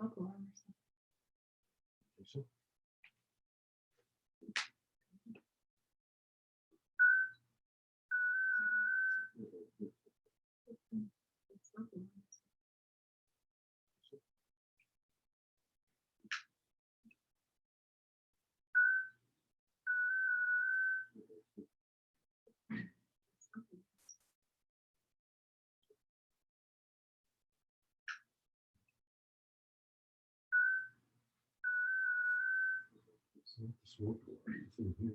smoke alarm or something. Think so? Smoke alarm. It's not the smoke alarm, it's in here.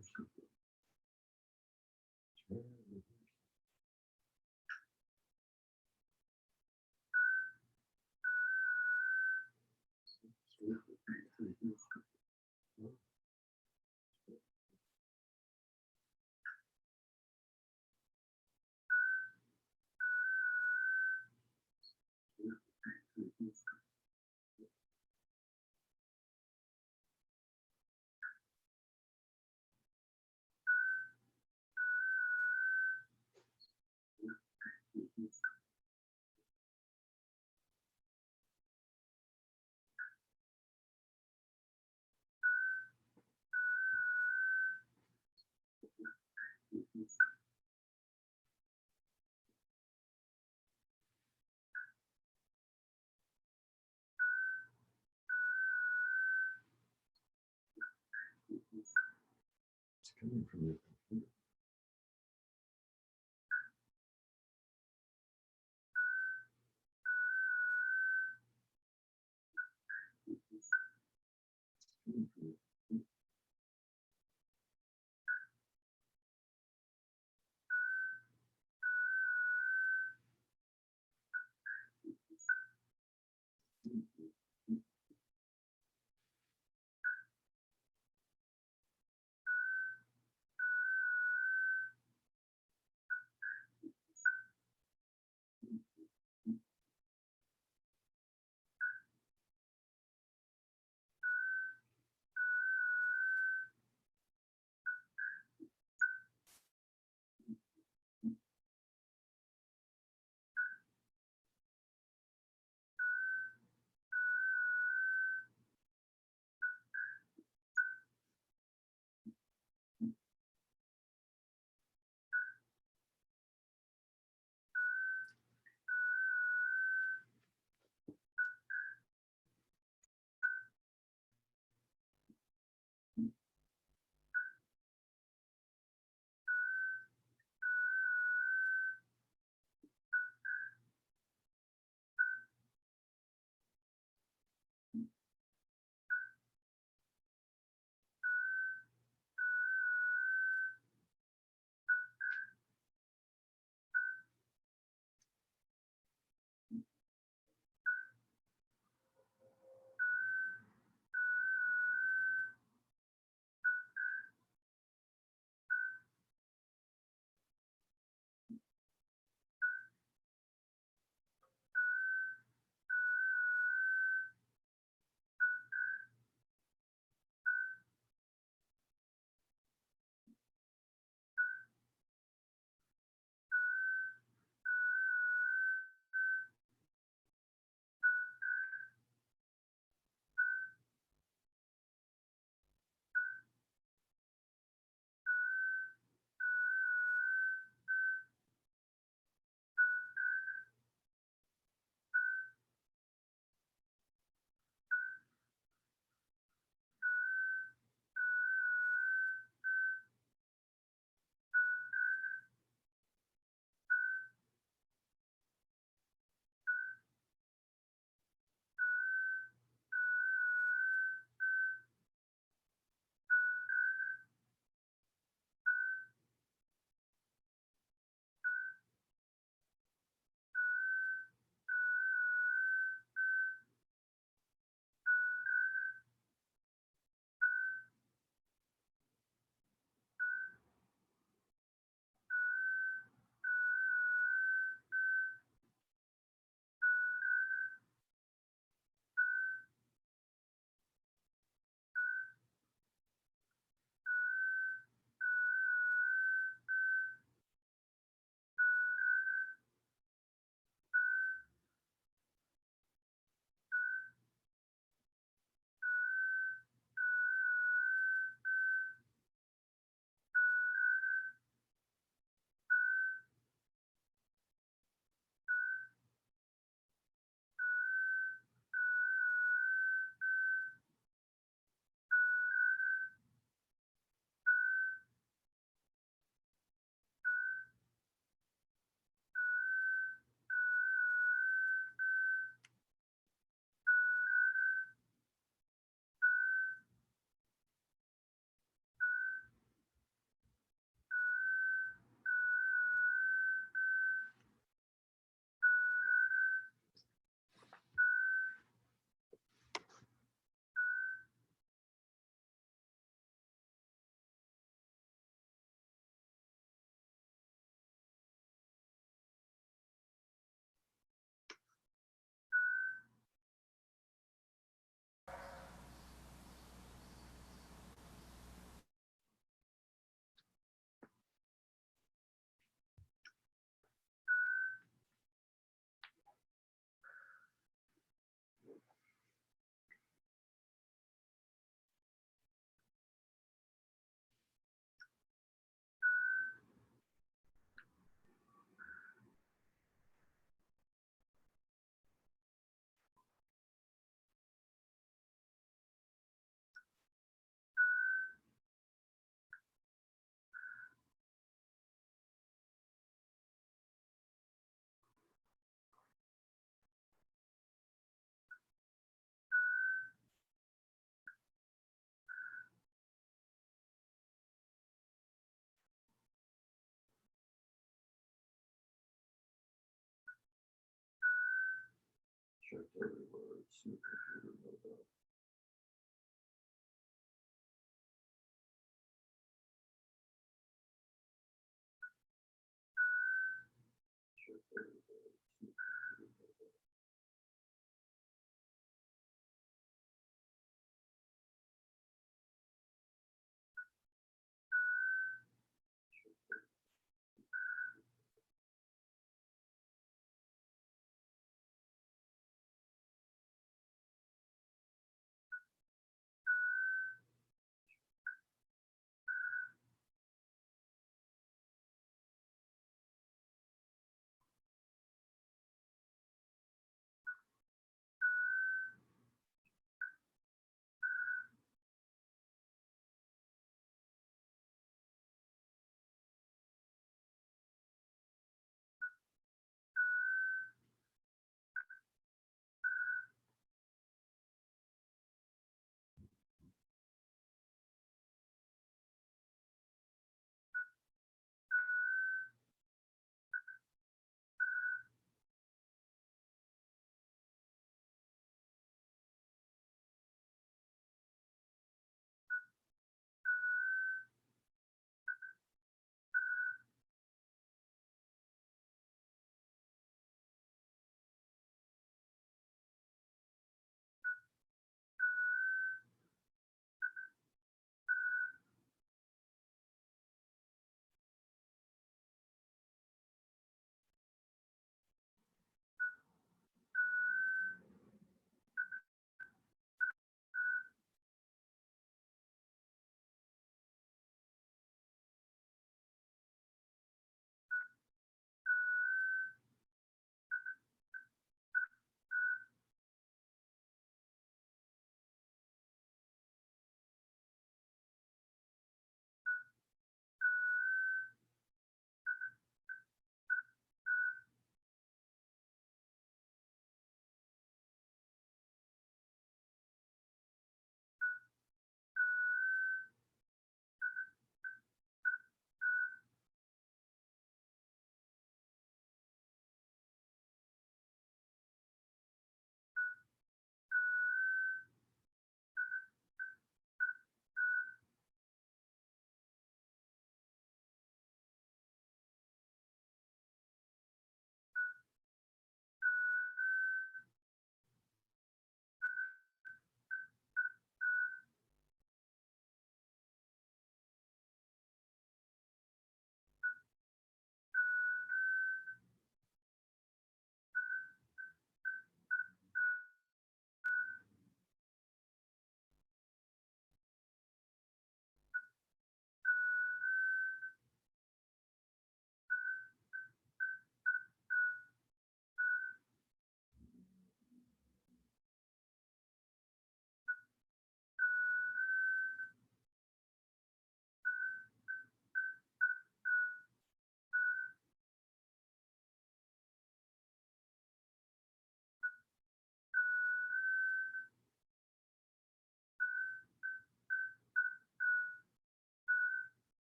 It's coming from your computer. Coming from your computer.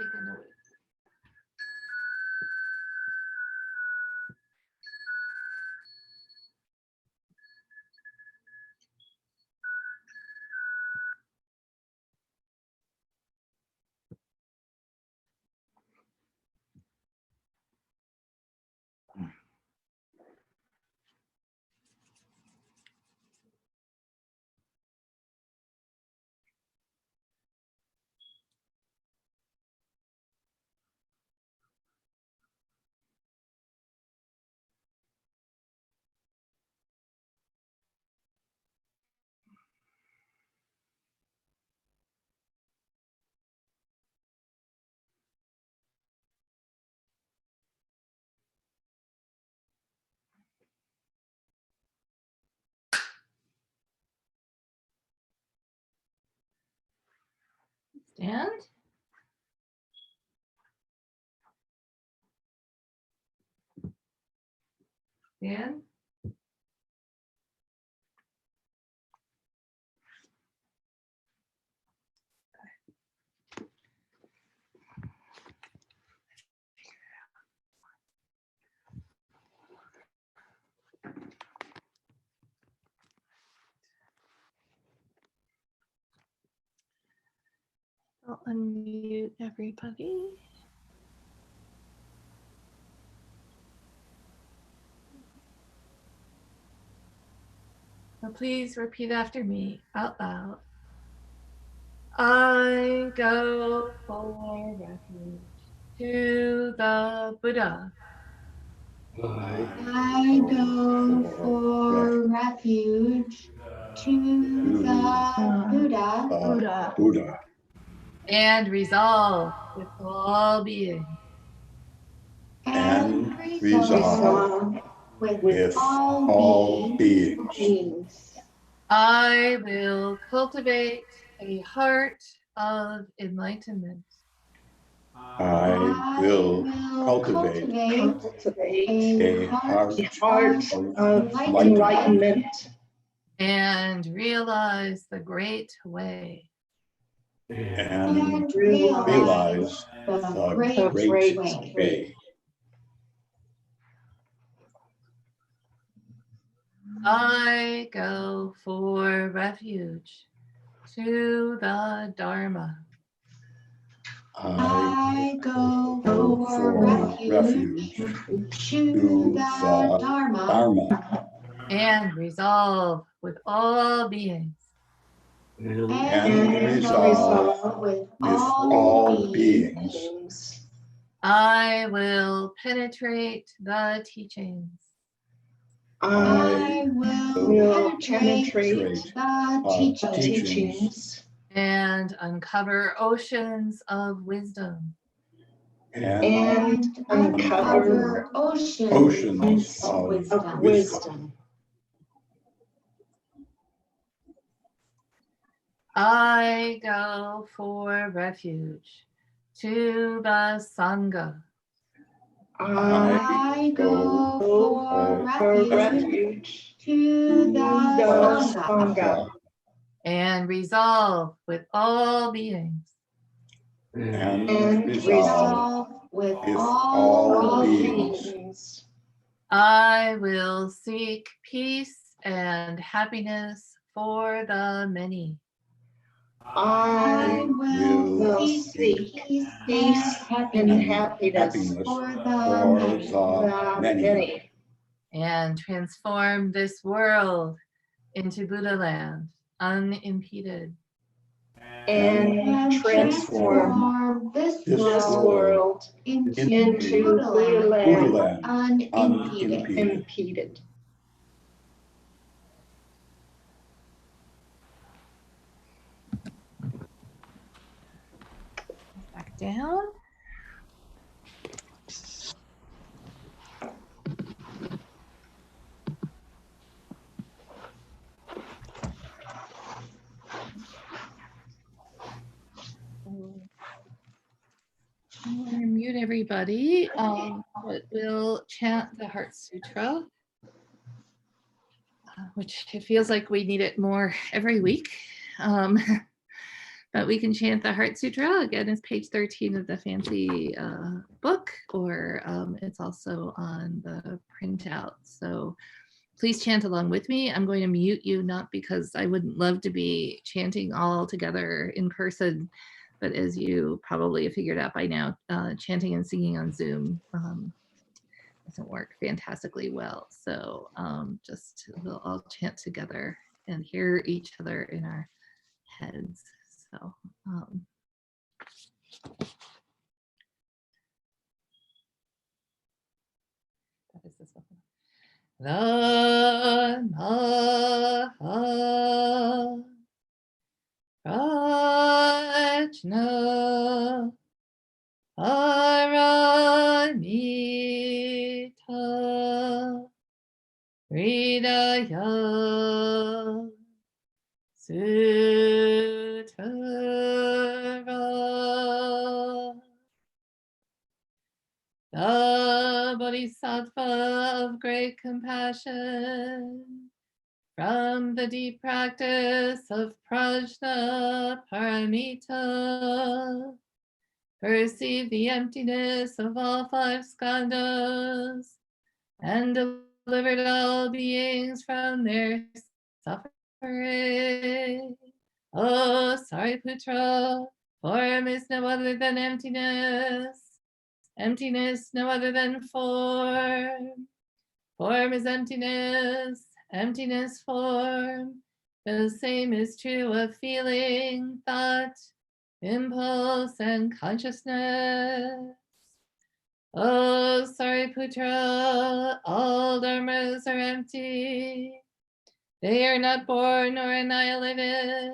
taken away. Stand. Stand. I'll unmute everybody. So please repeat after me out loud. I go for refuge to the Buddha. I go for refuge to the Buddha And resolve with all beings. and resolve with all beings. I will cultivate a heart of enlightenment. I will cultivate a heart of enlightenment And realize the great way. and realize the great way. I go for refuge to the Dharma. I go for refuge to the Dharma And resolve with all beings. And resolve with all beings. I will penetrate the teachings. I will penetrate the teachings And uncover oceans of wisdom. and uncover oceans of wisdom. I go for refuge to the Sangha. I go for refuge to the Sangha And resolve with all beings. And resolve resolve with all beings. I will seek peace and happiness for the many. I will seek peace and happiness for the many. And transform this world into Buddha land, unimpeded. And transform this world into Buddha land unimpeded. Back down. I'm going to mute everybody, but we'll chant the Heart Sutra, which it feels like we need it more every week. But we can chant the Heart Sutra. Again, it's page 13 of the fancy book, or it's also on the printout. So please chant along with me. I'm going to mute you, not because I wouldn't love to be chanting all together in person, but as you probably have figured out by now, chanting and singing on Zoom doesn't work fantastically well. So just we'll all chant together and hear each other in our heads. So that is this one. La Maha Prajna Paramita Hridaya Sutra. The Bodhisattva of great compassion, from the deep practice of Prajna Paramita, perceive the emptiness of all five skandhas, and delivered all beings from their suffering. O Sariputra, form is no other than emptiness. Emptiness no other than form. Form is emptiness. Emptiness form. The same is true of feeling, thought, impulse, and consciousness. Oh, Sariputra, all dharmas are empty. They are not born nor annihilated.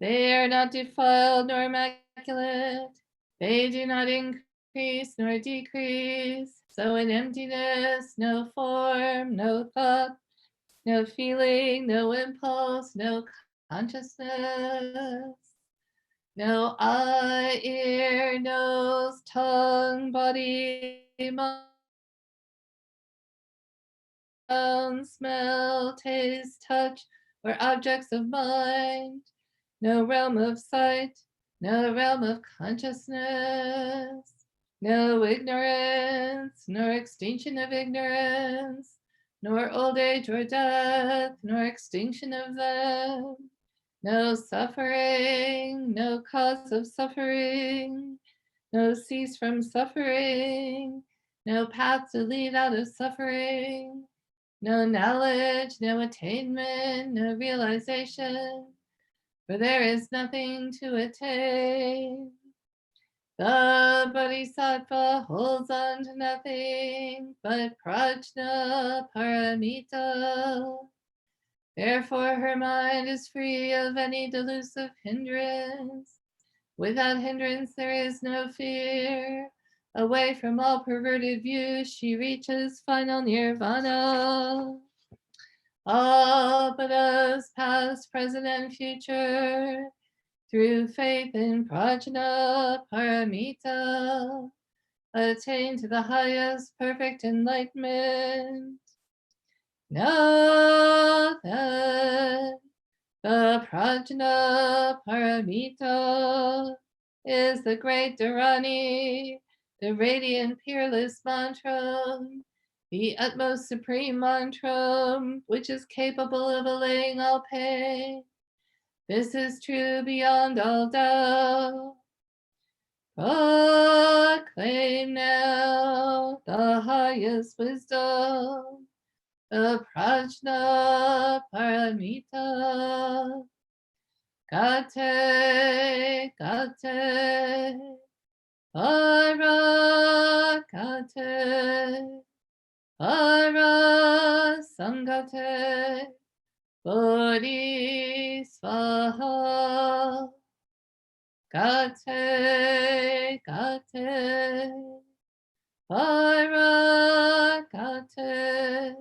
They are not defiled nor immaculate. They do not increase nor decrease. So in emptiness, no form, no thought, no feeling, no impulse, no consciousness. No eye, ear, nose, tongue, body, mind, smell, taste, touch, or objects of mind. No realm of sight, no realm of consciousness. No ignorance, nor extinction of ignorance, nor old age or death, nor extinction of them. No suffering, no cause of suffering, no cease from suffering, no path to lead out of suffering, no knowledge, no attainment, no realization, for there is nothing to attain. The Bodhisattva holds on to nothing but Prajna Paramita. Therefore her mind is free of any delusive hindrance. Without hindrance there is no fear. Away from all perverted views she reaches final nirvana. All Buddhas, past, present, and future, through faith in Prajna Paramita, attain to the highest perfect enlightenment. Know that the Prajna Paramita is the great Dharani, the radiant peerless mantra, the utmost supreme mantra, which is capable of allaying all pain. This is true beyond all doubt. Proclaim now the highest wisdom, the Prajna Paramita. Gate, gate, para gate, para sangate, Bodhisvaha. Gate, gate, para gate,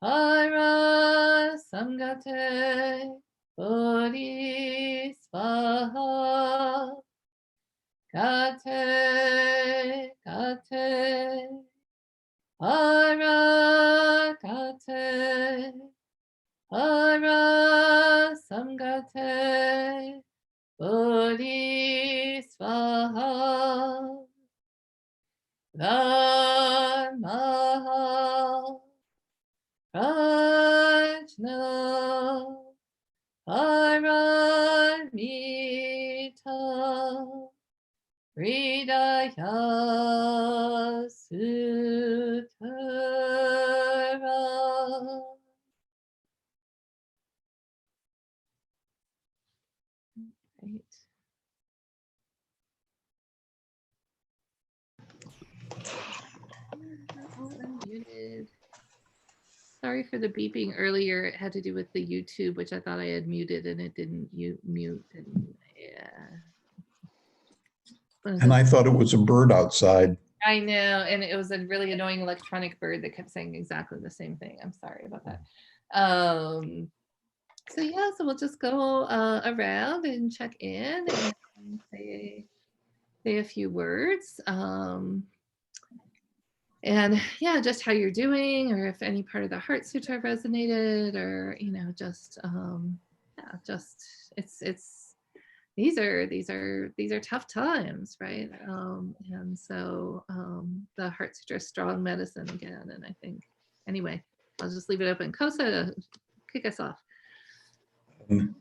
para samgate, Bodhisvaha. Gate, gate, para gate, para samgate, Bodhisvaha Dharma Prajna Paramita Hridaya Sutara. Right. All unmuted. Sorry for the beeping earlier. It had to do with the YouTube, which I thought I had muted and it didn't mute. And yeah. And I thought it was a bird outside. I know, and it was a really annoying electronic bird that kept saying exactly the same thing. I'm sorry about that. So yeah, so we'll just go around and check in and say a few words. And yeah, just how you're doing, or if any part of the Heart Sutra resonated, or just yeah, just it's these are tough times, right? And so the Heart Sutra is strong medicine again. And I think anyway, I'll just leave it open. Kosa to kick us off. I'm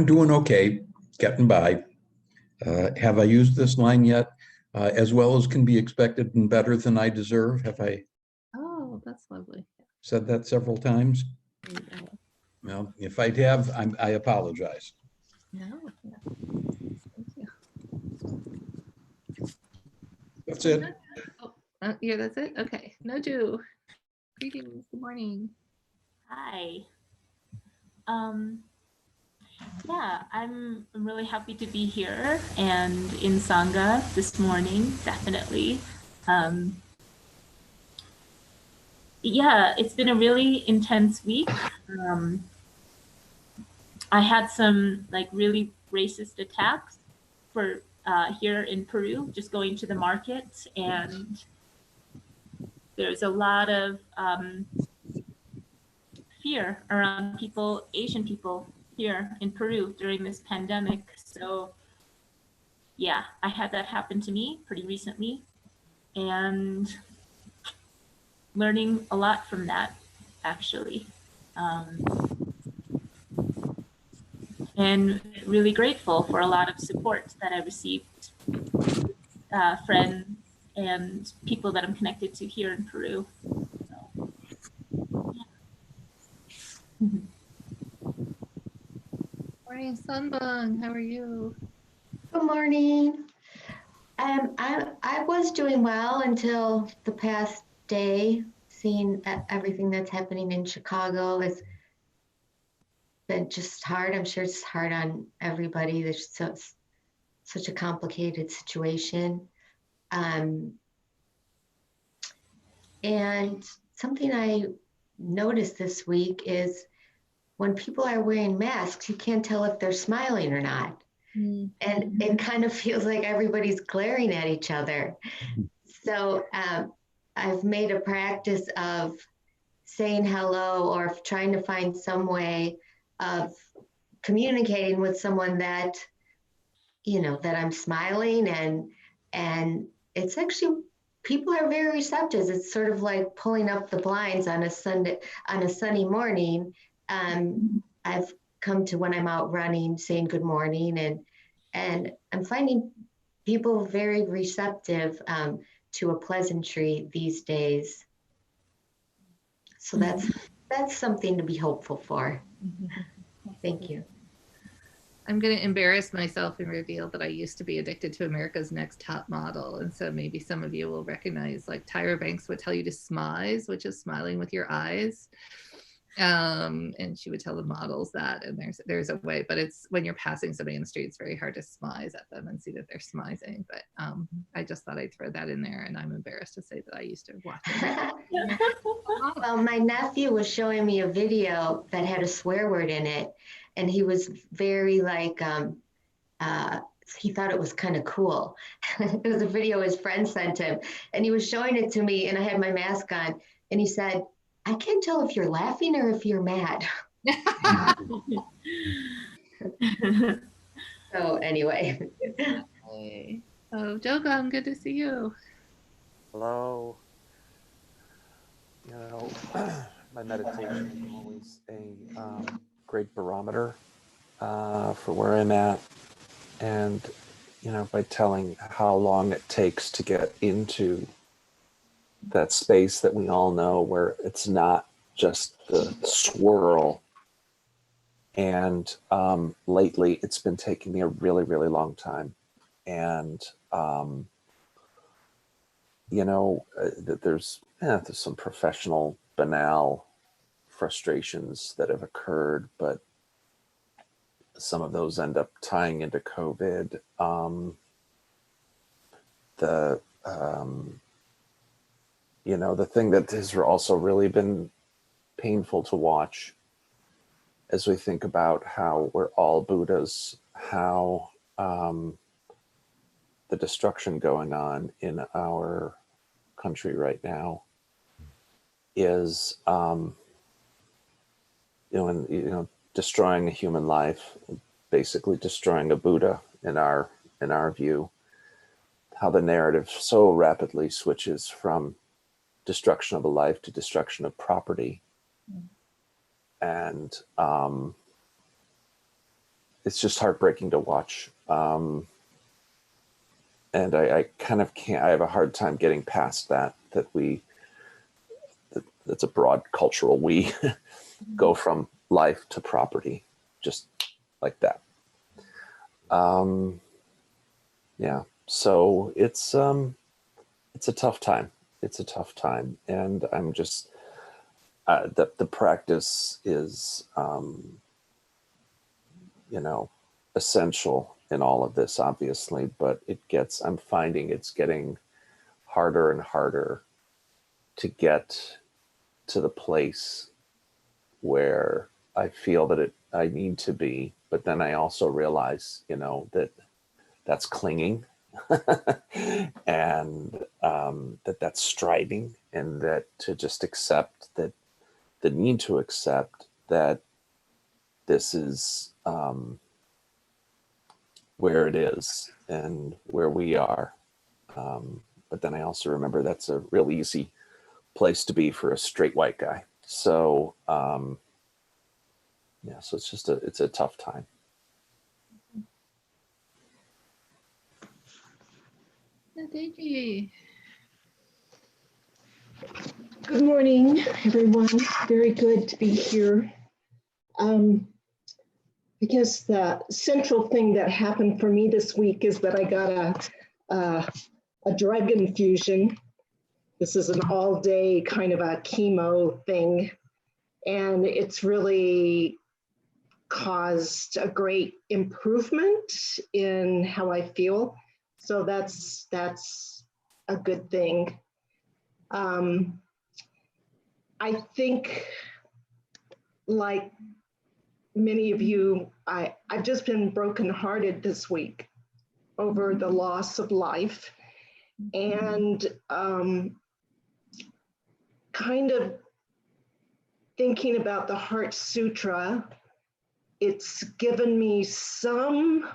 doing okay, getting by. Have I used this line yet? As well as can be expected and better than I deserve. Have I Oh, that's lovely. said that several times? Well, if I have, I apologize. No, yeah. Thank you. That's it. Oh, yeah, that's it. Okay, Noju. Greetings. Good morning. Hi. Yeah, I'm really happy to be here and in Sangha this morning, definitely. Yeah, it's been a really intense week. I had some really racist attacks for here in Peru, just going to the market, and there's a lot of fear around Asian people here in Peru during this pandemic. So yeah, I had that happen to me pretty recently, and learning a lot from that, actually. And really grateful for a lot of support that I received, friends and people that I'm connected to here in Peru. So, yeah. Morning, Sunbung. How are you? Good morning. I was doing well until the past day, seeing everything that's happening in Chicago. It's been just hard. I'm sure it's hard on everybody. There's such a complicated situation. And something I noticed this week is when people are wearing masks, you can't tell if they're smiling or not. And it kind of feels like everybody's glaring at each other. So I've made a practice of saying hello or trying to find some way of communicating with someone that, that I'm smiling, and it's actually, people are very receptive. It's sort of like pulling up the blinds on a sunny morning. I've come to, when I'm out running, saying good morning, and I'm finding people very receptive to a pleasantry these days. So that's something to be hopeful for. Thank you. I'm going to embarrass myself and reveal that I used to be addicted to America's Next Top Model. And so maybe some of you will recognize, like, Tyra Banks would tell you to smize, which is smiling with your eyes. And she would tell the models that, and there's a way, but it's when you're passing somebody in the street, it's very hard to smize at them and see that they're smizing. But I just thought I'd throw that in there, and I'm embarrassed to say that I used to watch it. Well, my nephew was showing me a video that had a swear word in it, and he was very he thought it was kind of cool. It was a video his friend sent him, and he was showing it to me, and I had my mask on, and he said, "I can't tell if you're laughing or if you're mad." So anyway, Hey. Oh, Jogam, good to see you. Hello. You know, my meditation is always a great barometer for where I'm at. And, you know, by telling how long it takes to get into that space that we all know where it's not just the swirl. And lately it's been taking me a really, really long time. And, you know, there's some professional banal frustrations that have occurred, but some of those end up tying into COVID. The you know, the thing that has also really been painful to watch as we think about how we're all Buddhas, how the destruction going on in our country right now is, destroying a human life, basically destroying a Buddha in our view. How the narrative so rapidly switches from destruction of a life to destruction of property. And it's just heartbreaking to watch. And I kind of can't, I have a hard time getting past that's a broad cultural we go from life to property, just like that. Yeah, so it's a tough time. It's a tough time, and I'm just the practice is essential in all of this, obviously, but I'm finding it's getting harder and harder to get to the place where I feel that I need to be, but then I also realize, that that's clinging and that's striving, and that to just accept that the need to accept that this is where it is and where we are. But then I also remember that's a real easy place to be for a straight white guy. So so it's a tough time. Thank Good morning, everyone. Very good to be here. I guess the central thing that happened for me this week is that I got a drug infusion. This is an all-day kind of a chemo thing, and it's really caused a great improvement in how I feel. So that's a good thing. I think, like many of you, I've just been brokenhearted this week over the loss of life, and kind of thinking about the Heart Sutra. It's given me some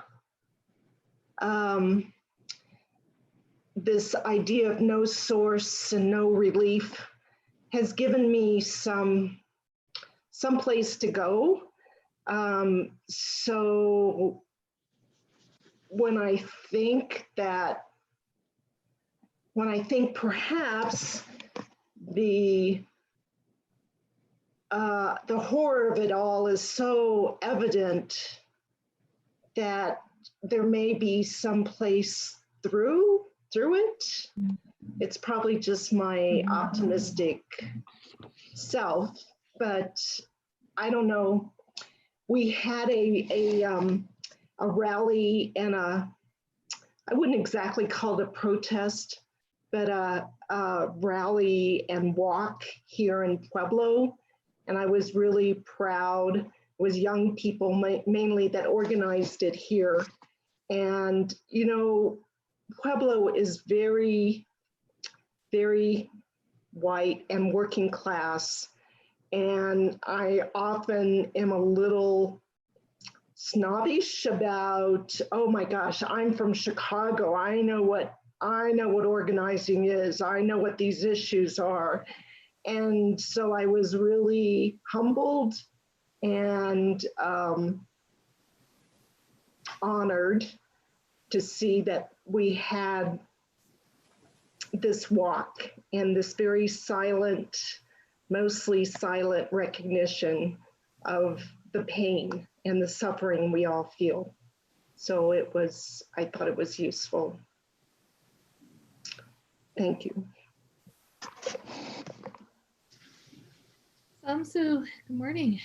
this idea of no source and no relief has given me some place to go. So when I think perhaps the horror of it all is so evident that there may be some place through it. It's probably just my optimistic self, but I don't know. We had a rally and I wouldn't exactly call it a protest, but a rally and walk here in Pueblo. And I was really proud. It was young people mainly that organized it here. And, Pueblo is very, very white and working class. And I often am a little snobbish about, oh my gosh, I'm from Chicago. I know what organizing is. I know what these issues are. And so I was really humbled and honored to see that we had this walk and this very silent, mostly silent recognition of the pain and the suffering we all feel. So I thought it was useful. Thank you. Samsu, good morning.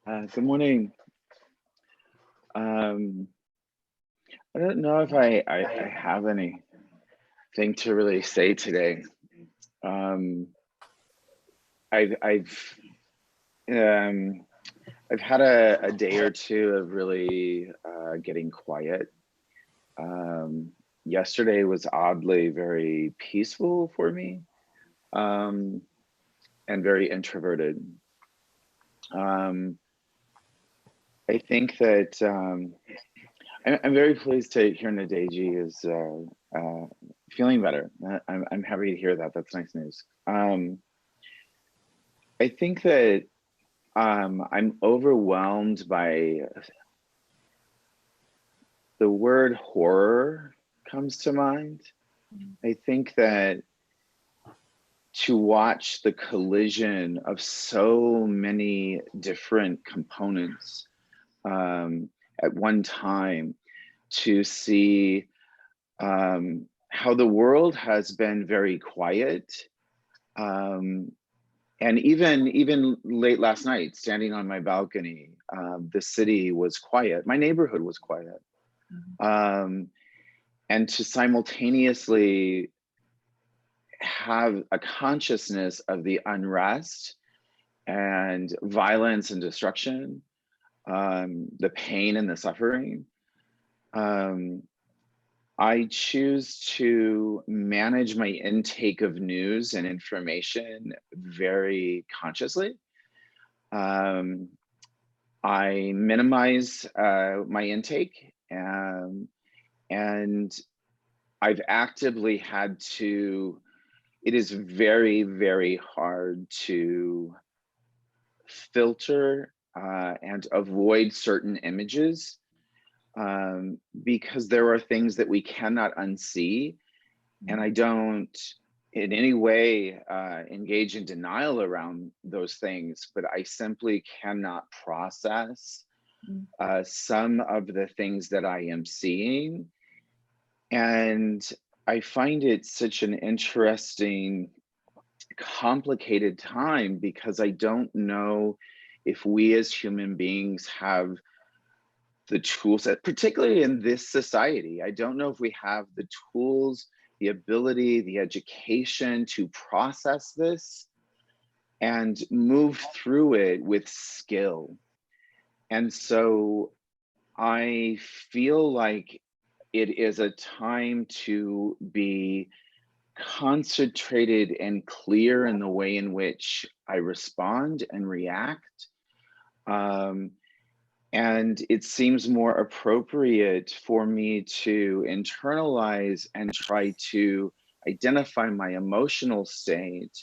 Good morning. I don't know if I have anything to really say today. I've had a day or two of really getting quiet. Yesterday was oddly very peaceful for me, and very introverted. I think that I'm very pleased to hear Nadege is feeling better. I'm happy to hear that. That's nice news. I think that I'm overwhelmed by the word horror comes to mind. I think that to watch the collision of so many different components at one time, to see how the world has been very quiet, and even late last night, standing on my balcony, the city was quiet, my neighborhood was quiet, and to simultaneously have a consciousness of the unrest and violence and destruction, the pain and the suffering. I choose to manage my intake of news and information very consciously. I minimize my intake, and I've actively had to, it is very, very hard to filter and avoid certain images, because there are things that we cannot unsee, and I don't in any way engage in denial around those things, but I simply cannot process some of the things that I am seeing. And I find it such an interesting, complicated time, because I don't know if we as human beings have the tools, particularly in this society, I don't know if we have the tools, the ability, the education to process this and move through it with skill. And so I feel like it is a time to be concentrated and clear in the way in which I respond and react. And it seems more appropriate for me to internalize and try to identify my emotional state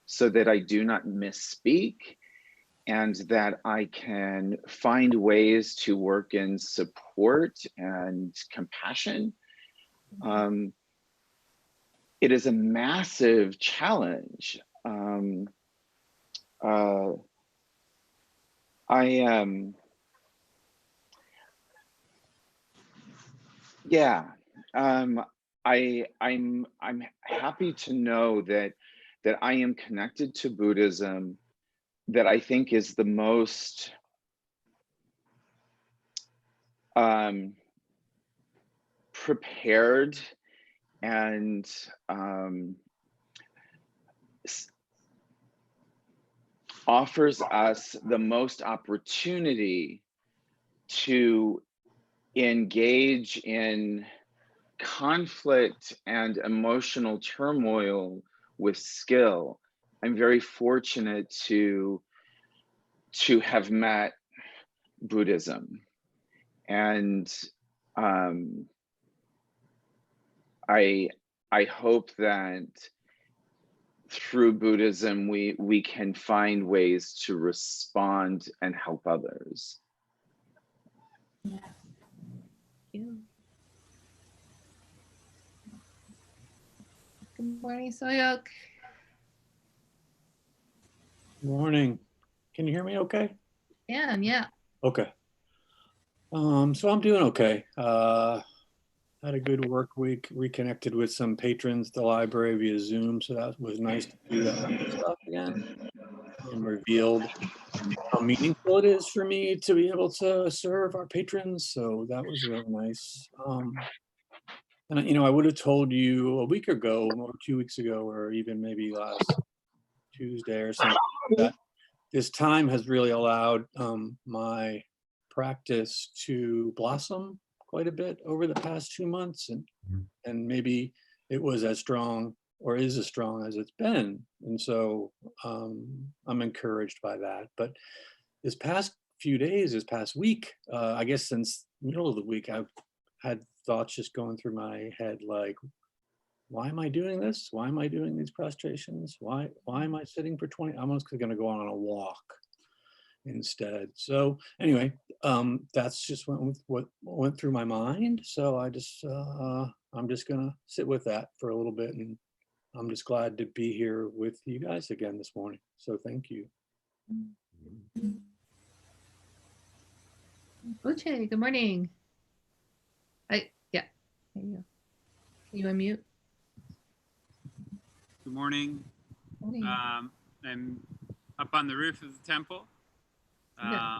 so that I do not misspeak, and that I can find ways to work in support and compassion. It is a massive challenge. I'm happy to know that I am connected to Buddhism, that I think is the most prepared and offers us the most opportunity to engage in conflict and emotional turmoil with skill. I'm very fortunate to to have met Buddhism. And I hope that through Buddhism, we can find ways to respond and help others. Yeah. Thank you. Good morning, Soyok. Morning. Can you hear me okay? Yeah. Okay. So I'm doing okay. Had a good work week, reconnected with some patrons at the library via Zoom. So that was nice to do that kind of stuff again. And revealed how meaningful it is for me to be able to serve our patrons. So that was really nice. And you know, I would have told you a week ago or 2 weeks ago, or even maybe last Tuesday or something, that this time has really allowed my practice to blossom quite a bit over the past 2 months, and maybe it was as strong or is as strong as it's been. And so I'm encouraged by that. But this past few days, this past week, I guess since middle of the week, I've had thoughts just going through my head like, why am I doing this? Why am I doing these prostrations? Why am I sitting for 20? I'm just going to go on a walk instead. So anyway, that's just what went through my mind. So I'm just gonna sit with that for a little bit, and I'm just glad to be here with you guys again this morning. So thank you. Uche, good morning. Yeah, there you go. Can you unmute? Good morning. Morning. I'm up on the roof of the temple,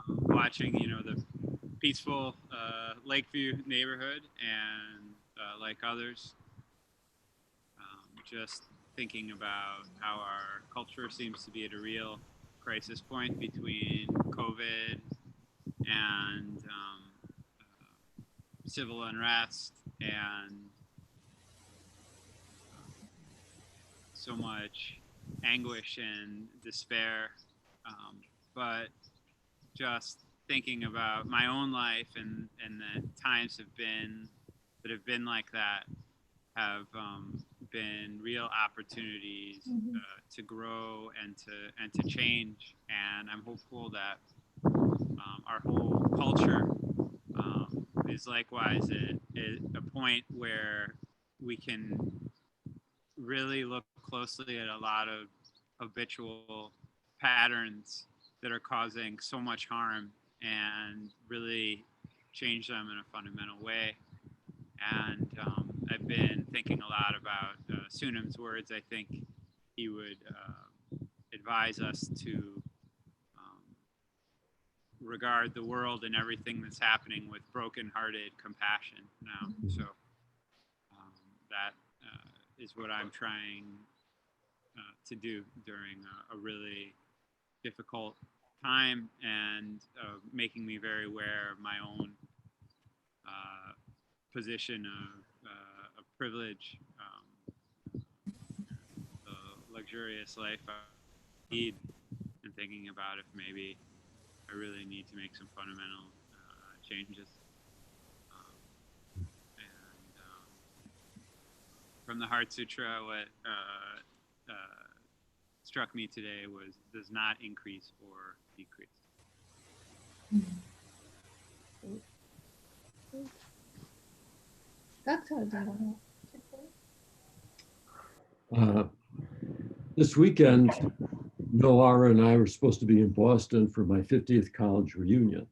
watching, the peaceful Lakeview neighborhood, and like others, just thinking about how our culture seems to be at a real crisis point between COVID and civil unrest and so much anguish and despair, but just thinking about my own life and the times that have been like that have been real opportunities to grow and to change. And I'm hopeful that our whole culture is likewise at a point where we can really look closely at a lot of habitual patterns that are causing so much harm and really change them in a fundamental way. And I've been thinking a lot about Sunam's words. I think he would advise us to regard the world and everything that's happening with broken-hearted compassion now. So that is what I'm trying to do during a really difficult time, and making me very aware of my own position of privilege, the luxurious life I lead, and thinking about if maybe I really need to make some fundamental changes. From the Heart Sutra, what struck me today was does not increase or decrease. This weekend, Noara and I were supposed to be in Boston for my 50th college reunion.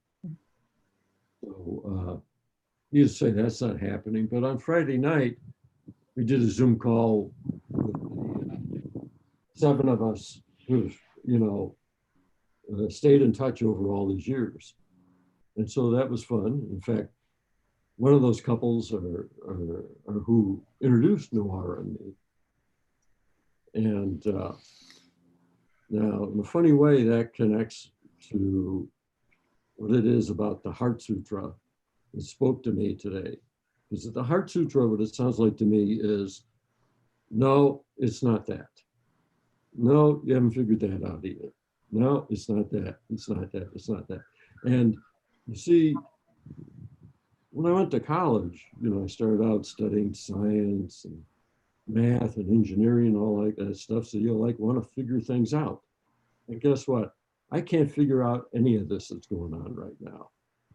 So needless to say, that's not happening. But on Friday night, we did a Zoom call with the 7 of us who've, stayed in touch over all these years. And so that was fun. In fact, one of those couples are who introduced Noara and me. And now, in a funny way, that connects to what it is about the Heart Sutra that spoke to me today. Because the Heart Sutra, what it sounds like to me is, no, it's not that. No, you haven't figured that out either. No, it's not that. It's not that. It's not that. And you see, when I went to college, I started out studying science and math and engineering and all like that stuff. So you want to figure things out. And guess what? I can't figure out any of this that's going on right now.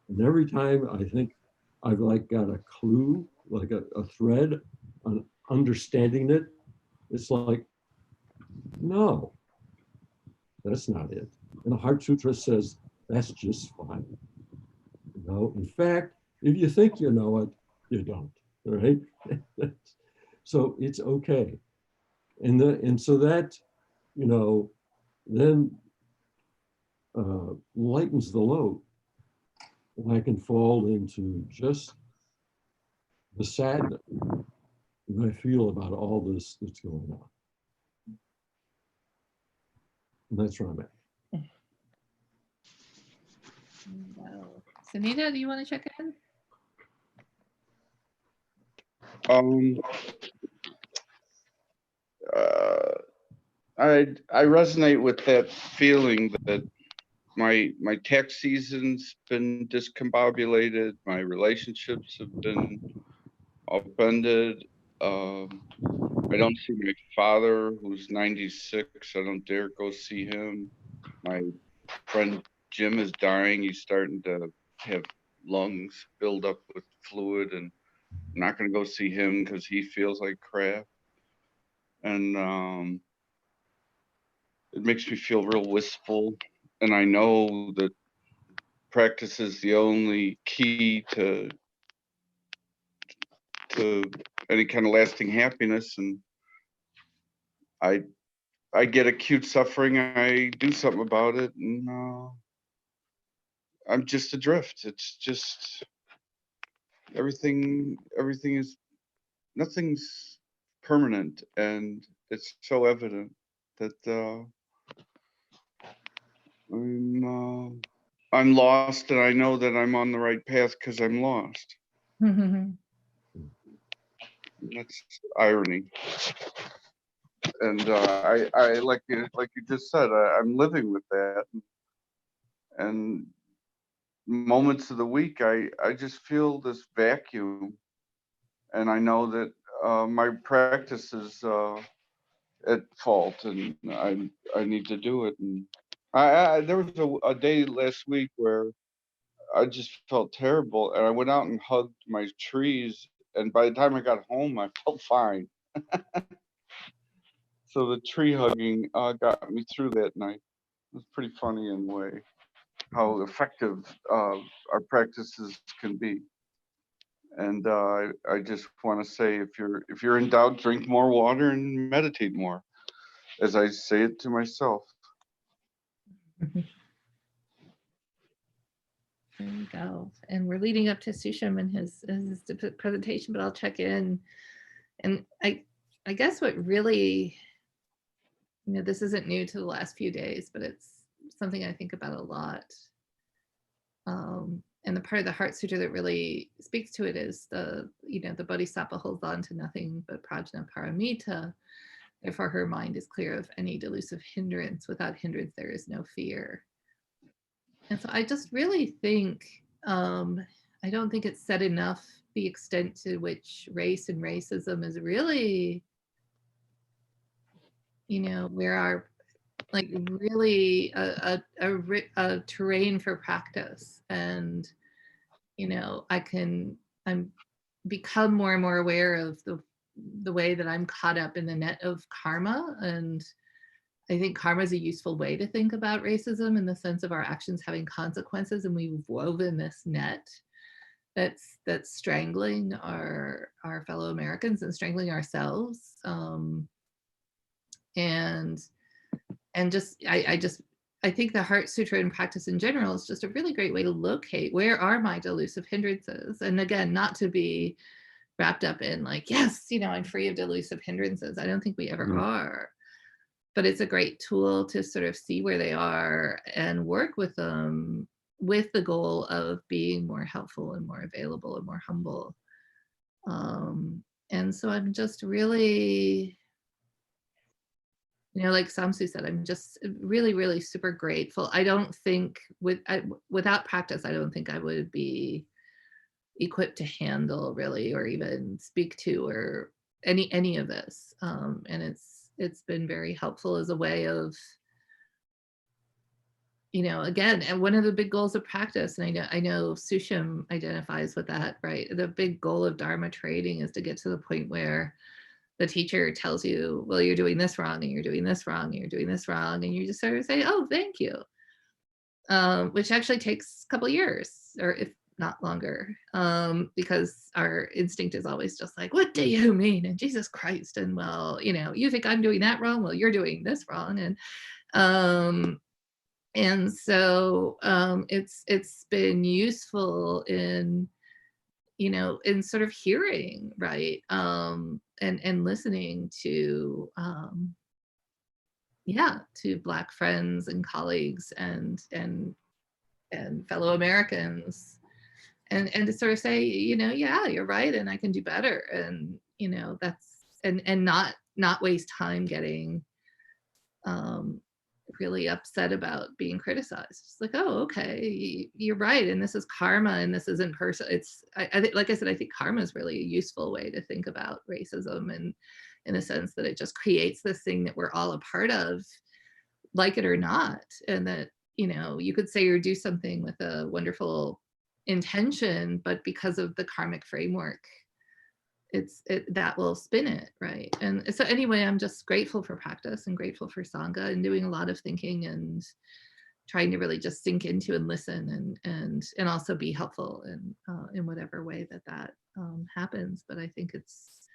And every time I think I've got a clue, like a thread on understanding it, it's like, no, that's not it. And the Heart Sutra says that's just fine. In fact, if you think you know it, you don't. All right. So it's okay. And so that, then lightens the load. And I can fall into just the sadness that I feel about all this that's going on. And that's where I'm at. Wow. Sunita, do you want to check in? I resonate with that feeling that my tax season's been discombobulated, my relationships have been upended. I don't see my father, who's 96. I don't dare go see him. My friend Jim is dying. He's starting to have lungs build up with fluid, and I'm not going to go see him because he feels like crap. And it makes me feel real wistful. And I know that practice is the only key to any kind of lasting happiness. And I get acute suffering, I do something about it, and I'm just adrift. It's just everything is, nothing's permanent, and it's so evident that I'm lost, and I know that I'm on the right path because I'm lost. That's irony. And I like you just said, I'm living with that. And moments of the week, I just feel this vacuum, and I know that my practice is at fault, and I need to do it. And there was a day last week where I just felt terrible, and I went out and hugged my trees, and by the time I got home, I felt fine. So the tree hugging got me through that night. It was pretty funny in a way, how effective our practices can be. And I just want to say, if you're in doubt, drink more water and meditate more, as I say it to myself. There you go. And we're leading up to Susham and his presentation, but I'll check in. And I guess what really, this isn't new to the last few days, but it's something I think about a lot. And the part of the Heart Sutra that really speaks to it is the Bodhisattva holds on to nothing but prajna paramita. Therefore, her mind is clear of any delusive hindrance. Without hindrance, there is no fear. And so I just really think, I don't think it's said enough the extent to which race and racism is really, where our, like, really a terrain for practice. And, I'm become more and more aware of the way that I'm caught up in the net of karma. And I think karma is a useful way to think about racism, in the sense of our actions having consequences, and we've woven this net that's strangling our fellow Americans and strangling ourselves. And I think the Heart Sutra and practice in general is just a really great way to locate where are my delusive hindrances. And again, not to be wrapped up in like, yes, I'm free of delusive hindrances. I don't think we ever are. But it's a great tool to sort of see where they are and work with them, with the goal of being more helpful and more available and more humble. And so I'm just really you know, like Samsu said, I'm just really, really super grateful. I don't think without practice, I don't think I would be equipped to handle really, or even speak to, or any of this. And it's been very helpful as a way of, you know, again, and one of the big goals of practice, and I know Sushim identifies with that, right? The big goal of Dharma training is to get to the point where the teacher tells you, well, you're doing this wrong, and you're doing this wrong, and you're doing this wrong, and you just sort of say, oh, thank you, which actually takes a couple of years, or if not longer, because our instinct is always just like, what do you mean? And Jesus Christ, and well, you know, you think I'm doing that wrong? Well, you're doing this wrong, and so it's been useful in, you know, in sort of hearing, right, and listening to, yeah, to Black friends and colleagues and fellow Americans, and to sort of say, you know, yeah, you're right, and I can do better, and you know, that's and not waste time getting really upset about being criticized. It's like, oh, okay, you're right, and this is karma, and this isn't person. It's I think, like I said, I think karma is really a useful way to think about racism, and in a sense that it just creates this thing that we're all a part of, like it or not, and that, you know, you could say or do something with a wonderful intention, but because of the karmic framework, that will spin it, right? And so anyway, I'm just grateful for practice and grateful for Sangha, and doing a lot of thinking and trying to really just sink into and listen, and also be helpful in whatever way that happens. But I think it's,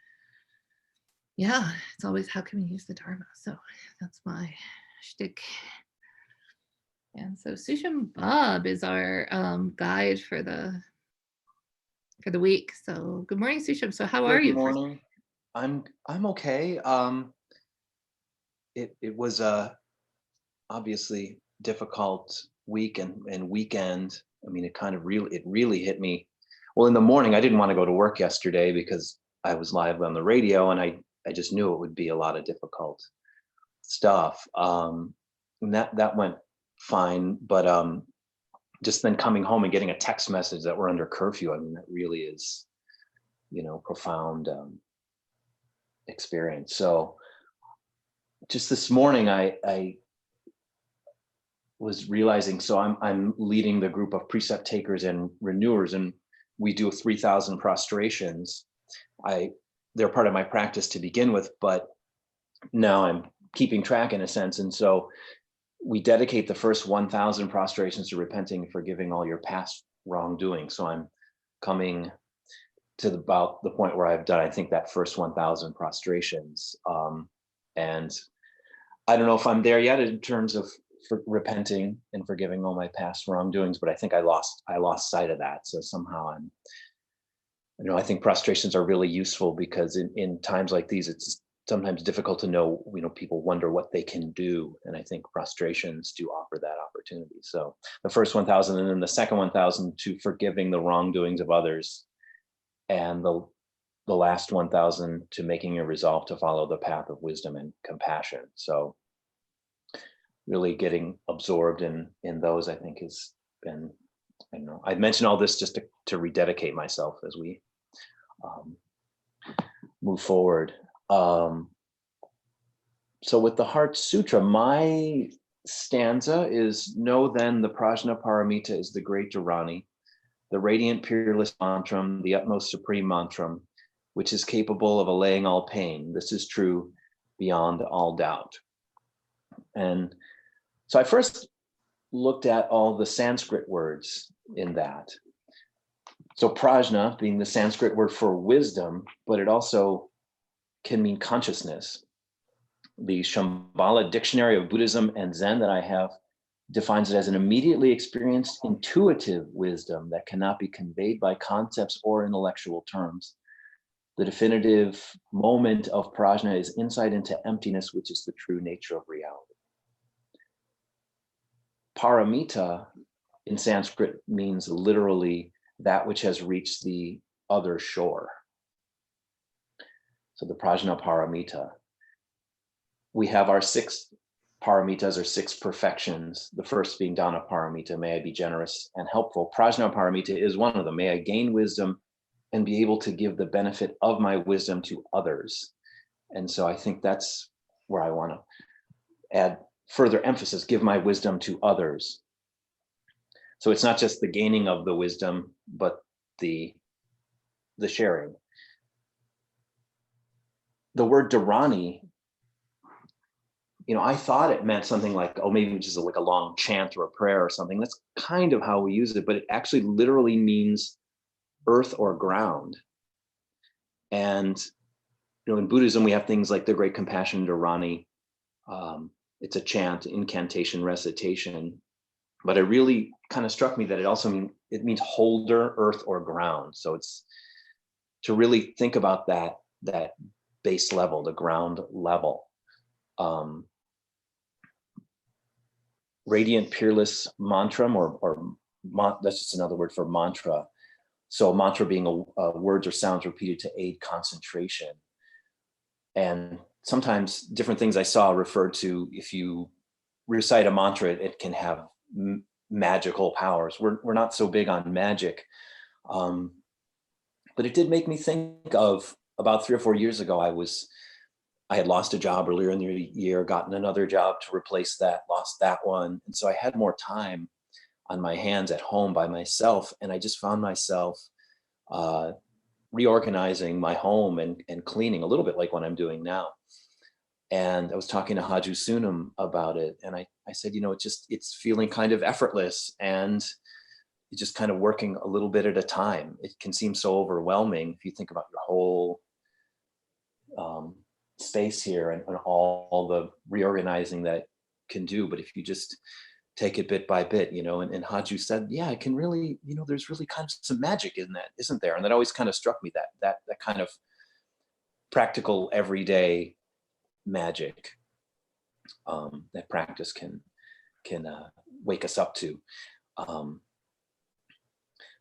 yeah, it's always, how can we use the Dharma? So that's my shtick. And so Sushim Bob is our guide for the week. So good morning, Sushim. So how are you? Good morning. I'm okay. It was a obviously difficult week and weekend. I mean, it really hit me. Well, in the morning, I didn't want to go to work yesterday because I was live on the radio, and I just knew it would be a lot of difficult stuff. And that went fine, but just then coming home and getting a text message that we're under curfew, I mean, that really is, you know, profound experience. So just this morning, I was realizing, so I'm leading the group of precept takers and renewers, and we do 3,000 prostrations. They're part of my practice to begin with, but now I'm keeping track in a sense. And so we dedicate the first 1,000 prostrations to repenting and forgiving all your past wrongdoing. So I'm coming to about the point where I've done, I think, that first 1,000 prostrations. And I don't know if I'm there yet in terms of repenting and forgiving all my past wrongdoings, but I think I lost sight of that. So somehow I think prostrations are really useful, because in times like these, it's sometimes difficult to know, you know, people wonder what they can do. And I think prostrations do offer that opportunity. So the first 1,000, and then the second 1,000 to forgiving the wrongdoings of others, and the last 1,000 to making a resolve to follow the path of wisdom and compassion. So really getting absorbed in those, I think, has been, I don't know, I've mentioned all this just to rededicate myself as we move forward. So with the Heart Sutra, my stanza is, know then the Prajna Paramita is the great Dharani, the radiant peerless mantram, the utmost supreme mantram, which is capable of allaying all pain. This is true beyond all doubt. And so I first looked at all the Sanskrit words in that. So prajna being the Sanskrit word for wisdom, but it also can mean consciousness. The Shambhala Dictionary of Buddhism and Zen that I have defines it as an immediately experienced intuitive wisdom that cannot be conveyed by concepts or intellectual terms. The definitive moment of prajna is insight into emptiness, which is the true nature of reality. Paramita in Sanskrit means literally that which has reached the other shore. So the prajna paramita. we have our 6 paramitas or 6 perfections. The first being dana paramita, may I be generous and helpful. Prajna paramita is one of them. May I gain wisdom and be able to give the benefit of my wisdom to others. And so I think that's where I want to add further emphasis, give my wisdom to others. So it's not just the gaining of the wisdom, but the sharing. The word dharani, I thought it meant something like, oh, maybe just like a long chant or a prayer or something. That's kind of how we use it, but it actually literally means earth or ground. And in Buddhism, we have things like the Great Compassion Dharani. It's a chant, incantation, recitation. But it really kind of struck me that it means holder, earth, or ground. So it's to really think about that base level, the ground level. Radiant, peerless mantram, that's just another word for mantra. So mantra being words or sounds repeated to aid concentration. And sometimes different things I saw referred to, if you recite a mantra, it can have magical powers. We're not so big on magic. But it did make me think of about 3 or 4 years ago, I had lost a job earlier in the year, gotten another job to replace that, lost that one. And so I had more time on my hands at home by myself. And I just found myself reorganizing my home and cleaning a little bit like what I'm doing now. And I was talking to Haju Sunam about it. And I said, it's feeling kind of effortless and just kind of working a little bit at a time. It can seem so overwhelming if you think about your whole space here and all the reorganizing that can do. But if you just take it bit by bit, and Haju said, yeah, it can really, there's really kind of some magic in that, isn't there? And that always kind of struck me, that kind of practical everyday magic that practice can wake us up to.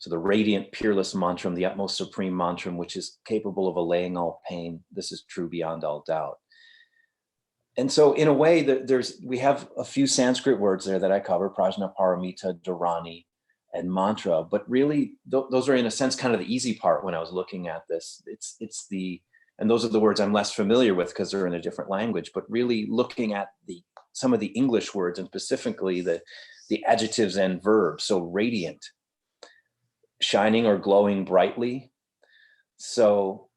So the radiant, peerless mantram, the utmost supreme mantram, which is capable of allaying all pain. This is true beyond all doubt. And so in a way, we have a few Sanskrit words there that I cover, prajna, paramita, dharani, and mantra. But really, those are in a sense kind of the easy part when I was looking at this. And those are the words I'm less familiar with because they're in a different language. But really looking at some of the English words and specifically the adjectives and verbs. So radiant, shining or glowing brightly. So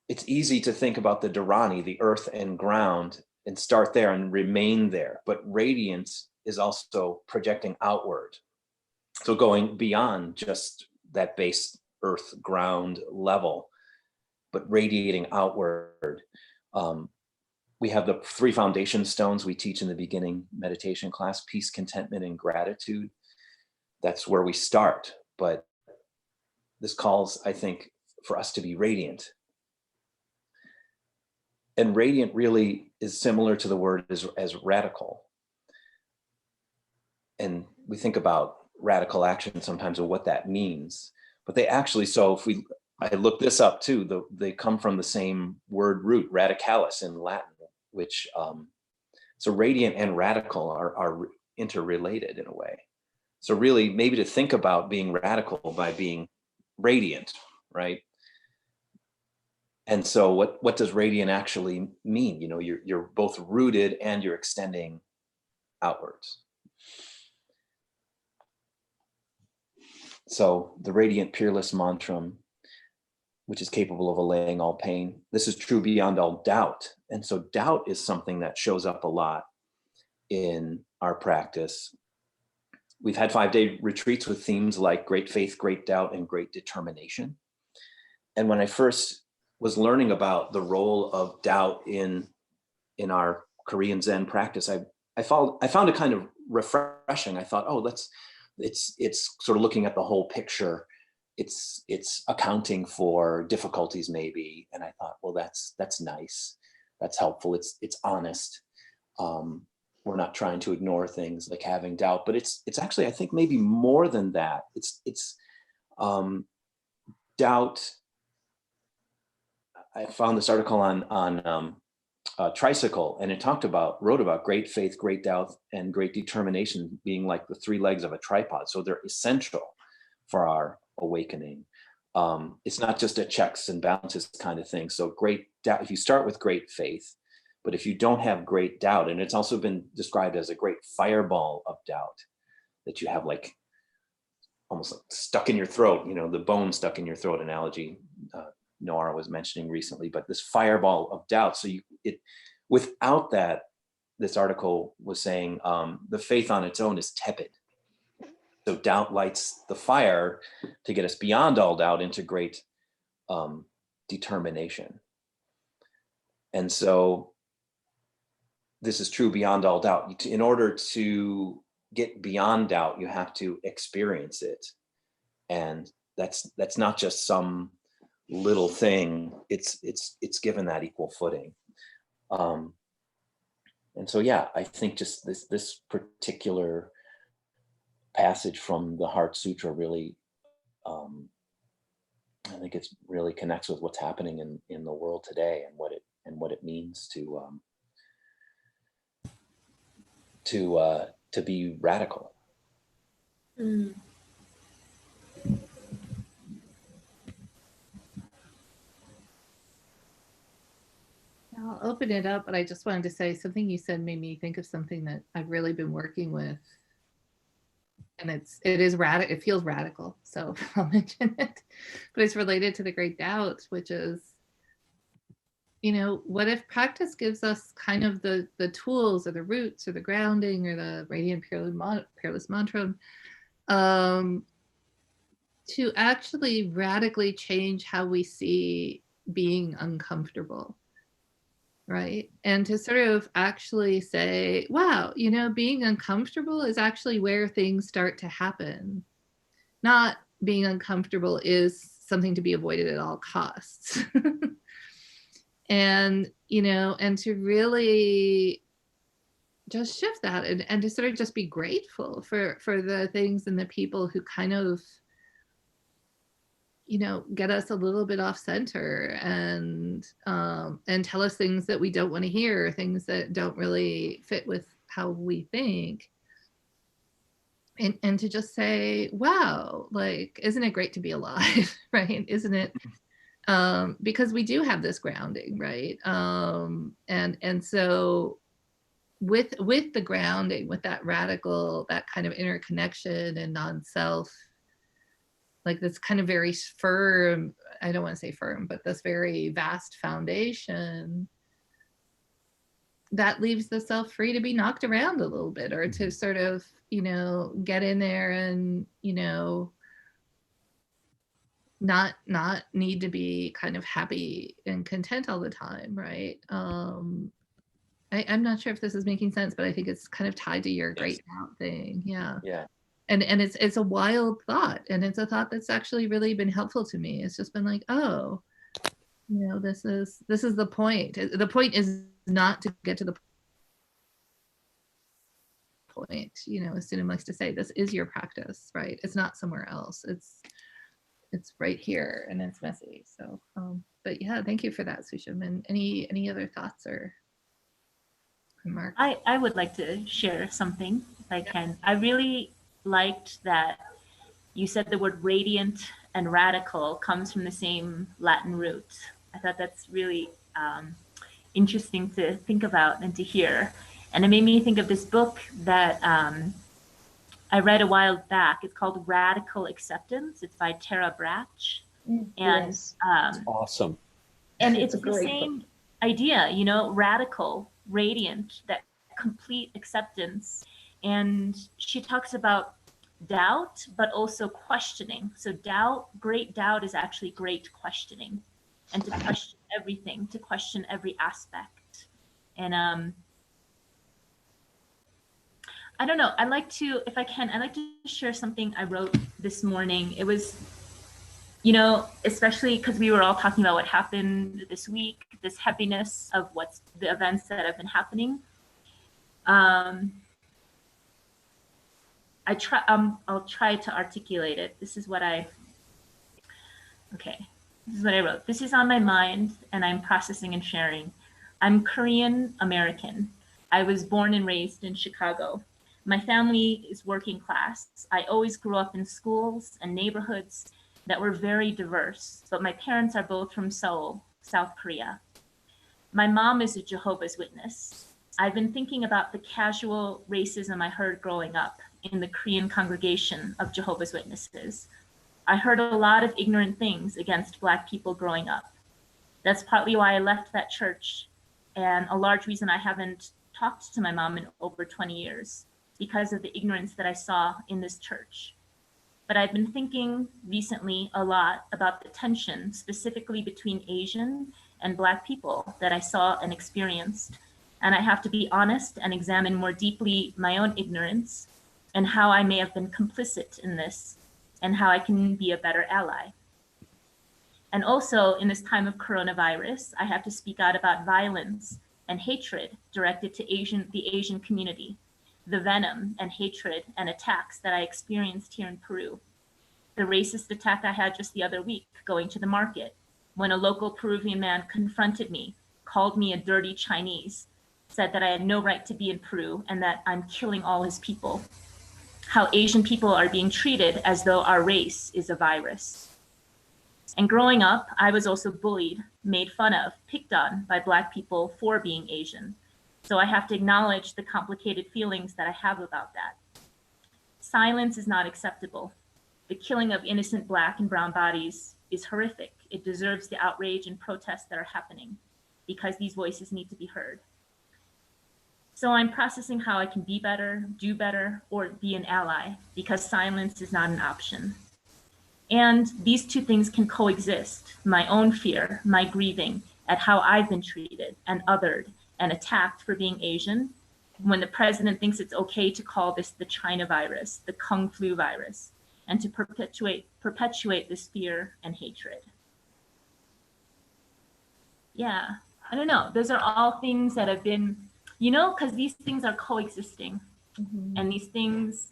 it's easy to think about the dharani, the earth and ground, and start there and remain there. But radiance is also projecting outward. So going beyond just that base earth ground level, but radiating outward. We have the 3 foundation stones we teach in the beginning meditation class: peace, contentment, and gratitude. That's where we start. But this calls, I think, for us to be radiant. And radiant really is similar to the word as radical. And we think about radical action sometimes of what that means. But they actually, I looked this up too, they come from the same word root, radicalis in Latin, which, so radiant and radical are interrelated in a way. So really maybe to think about being radical by being radiant, right? And so what does radiant actually mean? You're both rooted and you're extending outwards. So the radiant, peerless mantram, which is capable of allaying all pain. This is true beyond all doubt. And so doubt is something that shows up a lot in our practice. We've had 5-day retreats with themes like great faith, great doubt, and great determination. And when I first was learning about the role of doubt in our Korean Zen practice, I found it kind of refreshing. I thought, it's sort of looking at the whole picture. It's accounting for difficulties maybe. And I thought, well, that's nice. That's helpful. It's honest. We're not trying to ignore things like having doubt, but it's actually, I think maybe more than that. It's doubt. I found this article on tricycle, and it wrote about great faith, great doubt, and great determination being like the three legs of a tripod. So they're essential for our awakening. It's not just a checks and balances kind of thing. So great doubt, if you start with great faith, but if you don't have great doubt, and it's also been described as a great fireball of doubt that you have, like almost like stuck in your throat, the bone stuck in your throat analogy Noara was mentioning recently, but this fireball of doubt. So without that, this article was saying the faith on its own is tepid. So doubt lights the fire to get us beyond all doubt into great determination. And so this is true beyond all doubt. In order to get beyond doubt, you have to experience it. And that's not just some little thing. It's given that equal footing. And so, yeah, I think just this particular passage from the Heart Sutra really, I think it's really connects with what's happening in the world today and what it means to be radical. Mm. I'll open it up, but I just wanted to say something you said made me think of something that I've really been working with. And it feels radical, so I'll mention it. But it's related to the great doubt, which is, what if practice gives us kind of the tools or the roots or the grounding or the radiant peerless mantra to actually radically change how we see being uncomfortable. Right. And to sort of actually say, wow, being uncomfortable is actually where things start to happen. Not being uncomfortable is something to be avoided at all costs. And, and to really just shift that and to sort of just be grateful for the things and the people who kind of, get us a little bit off center and tell us things that we don't want to hear, things that don't really fit with how we think. And to just say, wow, like, isn't it great to be alive, right? Isn't it? Because we do have this grounding, right? And so with the grounding, with that radical, that kind of interconnection and non-self, like this kind of very firm, I don't want to say firm, but this very vast foundation that leaves the self free to be knocked around a little bit, or to sort of, get in there and, not need to be kind of happy and content all the time, right? I'm not sure if this is making sense, but I think it's kind of tied to your great doubt thing. Yeah. Yeah. And it's a wild thought, and it's a thought that's actually really been helpful to me. It's just been like, oh, this is the point. The point is not to get to the point, as Sunam likes to say, this is your practice, right? It's not somewhere else. It's right here, and it's messy. So, but yeah, thank you for that, Susham. And any other thoughts or remarks? I would like to share something if I can. I really liked that you said the word radiant and radical comes from the same Latin root. I thought that's really interesting to think about and to hear. And it made me think of this book that I read a while back. It's called Radical Acceptance. It's by Tara Brach. And That's awesome. And it's the same idea, radical, radiant, that complete acceptance. And she talks about doubt, but also questioning. So great doubt is actually great questioning, and to question everything, to question every aspect. And I don't know, if I can, I'd like to share something I wrote this morning. It was, especially because we were all talking about what happened this week, this heaviness of the events that have been happening. I'll try to articulate it. This is what I wrote. This is on my mind, and I'm processing and sharing. I'm Korean American. I was born and raised in Chicago. My family is working class. I always grew up in schools and neighborhoods that were very diverse, but my parents are both from Seoul, South Korea. My mom is a Jehovah's Witness. I've been thinking about the casual racism I heard growing up in the Korean congregation of Jehovah's Witnesses. I heard a lot of ignorant things against Black people growing up. That's partly why I left that church, and a large reason I haven't talked to my mom in over 20 years, because of the ignorance that I saw in this church. But I've been thinking recently a lot about the tension specifically between Asian and Black people that I saw and experienced. And I have to be honest and examine more deeply my own ignorance and how I may have been complicit in this and how I can be a better ally. And also in this time of coronavirus, I have to speak out about violence and hatred directed to the Asian community, the venom and hatred and attacks that I experienced here in Peru. The racist attack I had just the other week going to the market when a local Peruvian man confronted me, called me a dirty Chinese, said that I had no right to be in Peru and that I'm killing all his people. How Asian people are being treated as though our race is a virus. And growing up, I was also bullied, made fun of, picked on by Black people for being Asian. So I have to acknowledge the complicated feelings that I have about that. Silence is not acceptable. The killing of innocent Black and brown bodies is horrific. It deserves the outrage and protests that are happening because these voices need to be heard. So I'm processing how I can be better, do better, or be an ally, because silence is not an option. And these two things can coexist, my own fear, my grieving at how I've been treated and othered and attacked for being Asian, when the president thinks it's okay to call this the China virus, the Kung flu virus, and to perpetuate this fear and hatred. Yeah, I don't know. Those are all things that have been, you know, because these things are coexisting. Mm-hmm. And these things,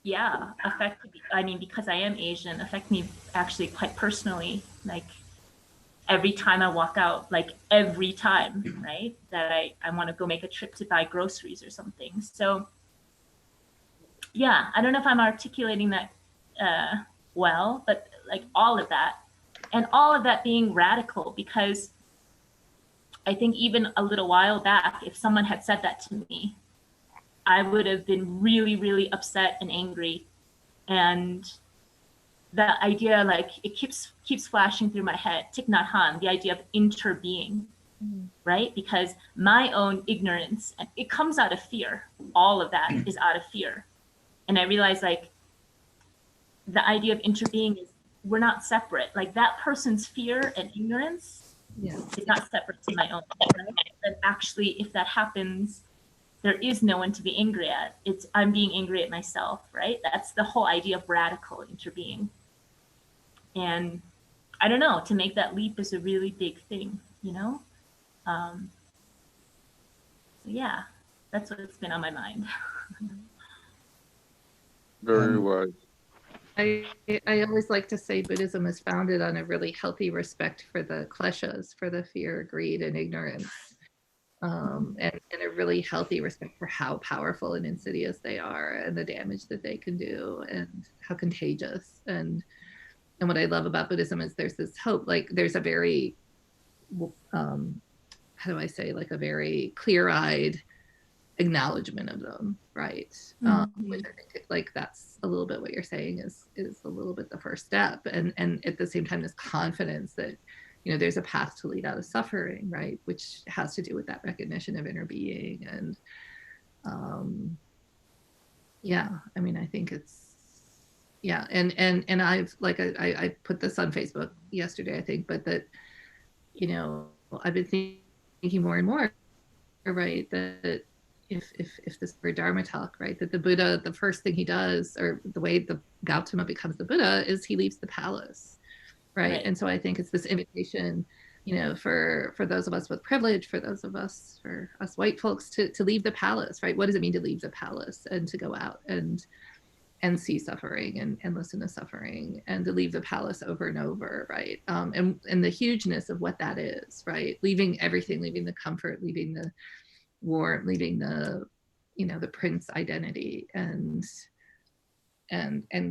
yeah, affect, I mean, because I am Asian, affect me actually quite personally. Like every time I walk out, like every time, right, that I want to go make a trip to buy groceries or something. So yeah, I don't know if I'm articulating that well, but like all of that, and all of that being radical, because I think even a little while back, if someone had said that to me, I would have been really, really upset and angry. And that idea, like it keeps flashing through my head, Thich Nhat Hanh, the idea of interbeing, right? Because my own ignorance, and it comes out of fear. All of that is out of fear. And I realized like the idea of interbeing is we're not separate. Like that person's fear and ignorance is not separate to my own. Right? And actually, if that happens, there is no one to be angry at. It's I'm being angry at myself, right? That's the whole idea of radical interbeing. And I don't know, to make that leap is a really big thing, you know? So yeah, that's what's been on my mind. Very wise. I always like to say Buddhism is founded on a really healthy respect for the kleshas, for the fear, greed, and ignorance, and a really healthy respect for how powerful and insidious they are, and the damage that they can do, and how contagious. And what I love about Buddhism is there's this hope. Like there's a very, how do I say, like a very clear-eyed acknowledgement of them, right? Which I think like that's a little bit what you're saying is a little bit the first step, and at the same time this confidence that, you know, there's a path to lead out of suffering, right? Which has to do with that recognition of inner being. And yeah, I mean, I think it's, yeah, and I've like I put this on Facebook yesterday, I think, but that, you know, I've been thinking more and more, right, that if this were Dharma talk, right, that the Buddha, the first thing he does, or the way the Gautama becomes the Buddha, is he leaves the palace, right? And so I think it's this invitation, you know, for those of us with privilege, for us white folks to leave the palace, right? What does it mean to leave the palace and to go out and and see suffering and listen to suffering, and to leave the palace over and over, right? And the hugeness of what that is, right? Leaving everything, leaving the comfort, leaving the warmth, leaving the, you know, the prince identity, and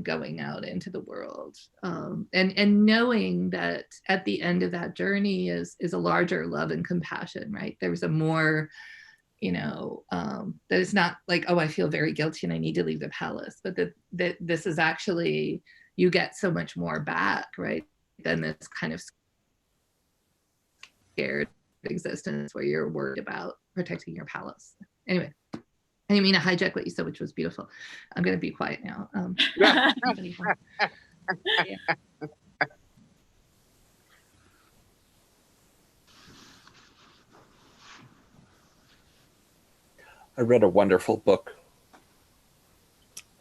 going out into the world, and knowing that at the end of that journey is a larger love and compassion, right? There's a more, you know, that it's not like, oh, I feel very guilty and I need to leave the palace, but that this is actually, you get so much more back, right, than this kind of scared existence where you're worried about protecting your palace. Anyway, I didn't mean to hijack what you said, which was beautiful. I'm going to be quiet now. Yeah. I read a wonderful book.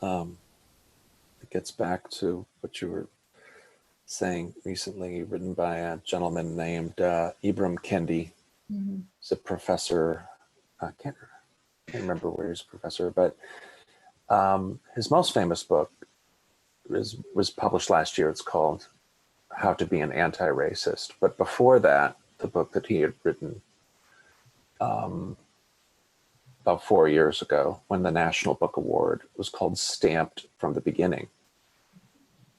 It gets back to what you were saying recently, written by a gentleman named Ibram Kendi. Mm-hmm. He's a professor. I can't remember where he's a professor, but his most famous book was published last year. It's called How to Be an Anti-Racist. But before that, the book that he had written about 4 years ago, when the National Book Award, was called Stamped from the Beginning.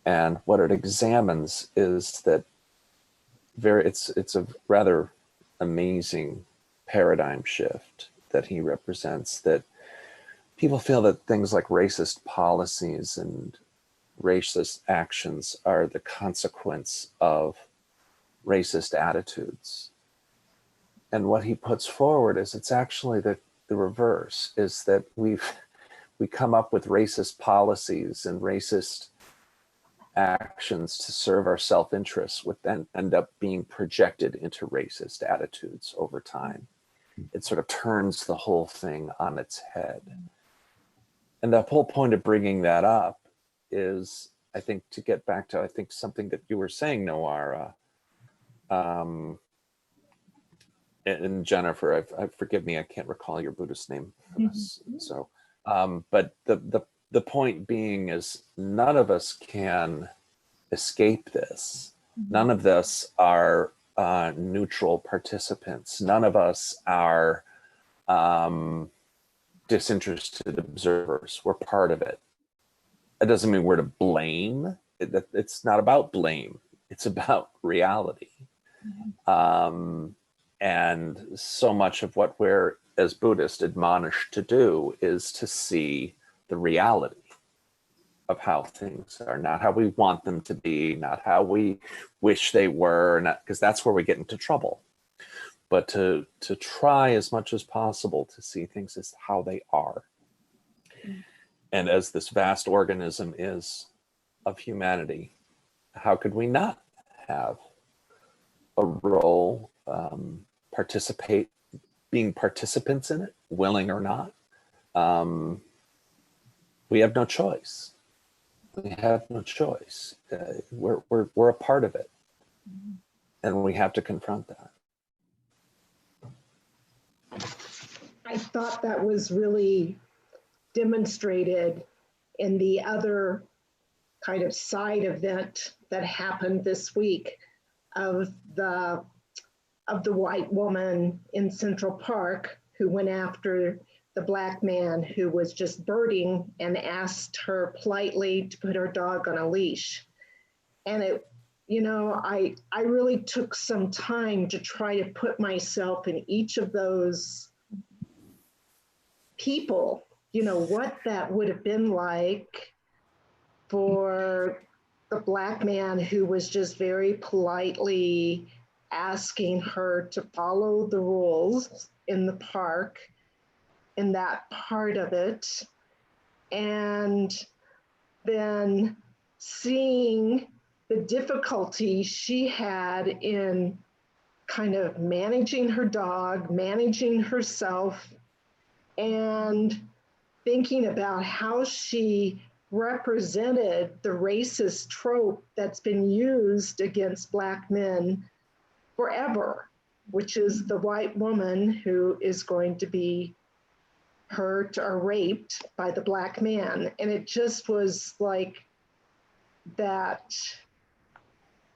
And what it examines is that it's a rather amazing paradigm shift that he represents, that people feel that things like racist policies and racist actions are the consequence of racist attitudes. And what he puts forward is it's actually the reverse, is that we come up with racist policies and racist actions to serve our self-interests, which then end up being projected into racist attitudes over time. It sort of turns the whole thing on its head. And the whole point of bringing that up is, I think, to get back to, I think, something that you were saying, Noara, and Jennifer, forgive me, I can't recall your Buddhist name for this. So, but the point being is, none of us can escape this. None of us are neutral participants. None of us are disinterested observers. We're part of it. That doesn't mean we're to blame. It's not about blame. It's about reality. And so much of what we're, as Buddhists, admonished to do is to see the reality of how things are, not how we want them to be, not how we wish they were, not because that's where we get into trouble, but to try as much as possible to see things as how they are. And as this vast organism is of humanity, how could we not have a role, being participants in it, willing or not? We have no choice. We have no choice. We're a part of it, and we have to confront that. I thought that was really demonstrated in the other kind of side event that happened this week of the white woman in Central Park who went after the Black man who was just birding and asked her politely to put her dog on a leash. And it, you know, I really took some time to try to put myself in each of those people, you know, what that would have been like for the Black man who was just very politely asking her to follow the rules in the park, in that part of it, and then seeing the difficulty she had in kind of managing her dog, managing herself, and thinking about how she represented the racist trope that's been used against Black men forever, which is the white woman who is going to be hurt or raped by the Black man. And it just was like that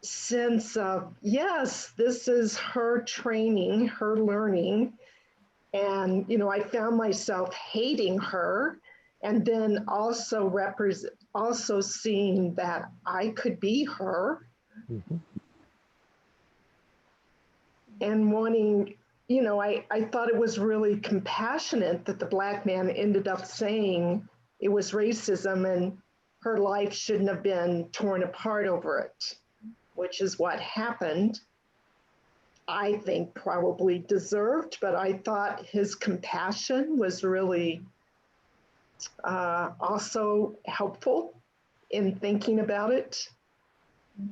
sense of, yes, this is her training, her learning. And, you know, I found myself hating her, and then also also seeing that I could be her. Mhm. And wanting, you know, I thought it was really compassionate that the Black man ended up saying it was racism and her life shouldn't have been torn apart over it, which is what happened. I think probably deserved, but I thought his compassion was really also helpful in thinking about it.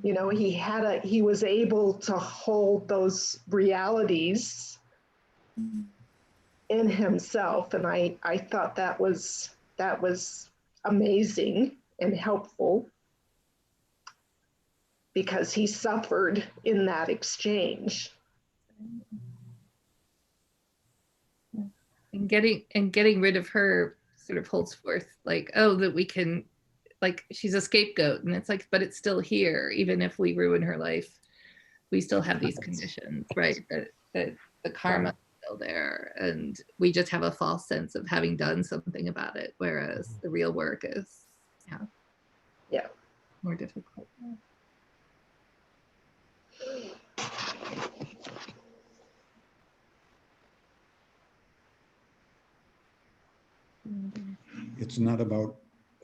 You know, he was able to hold those realities in himself, and I thought that was amazing and helpful, because he suffered in that exchange. And getting rid of her sort of holds forth like, oh, that we can, like, she's a scapegoat, and it's like, but it's still here. Even if we ruin her life, we still have these conditions, right? That the karma is still there, and we just have a false sense of having done something about it, whereas the real work is more difficult. It's not about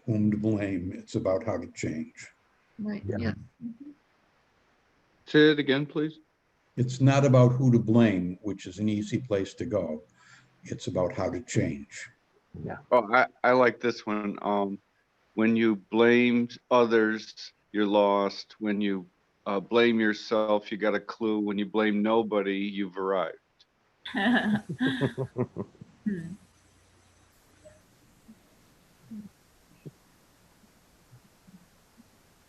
whom to blame. It's about how to change. Right. Yeah. Yeah. Say it again, please. It's not about who to blame, which is an easy place to go. It's about how to change. Yeah. Oh, I like this one. When you blame others, you're lost. When you blame yourself, you got a clue. When you blame nobody, you've arrived.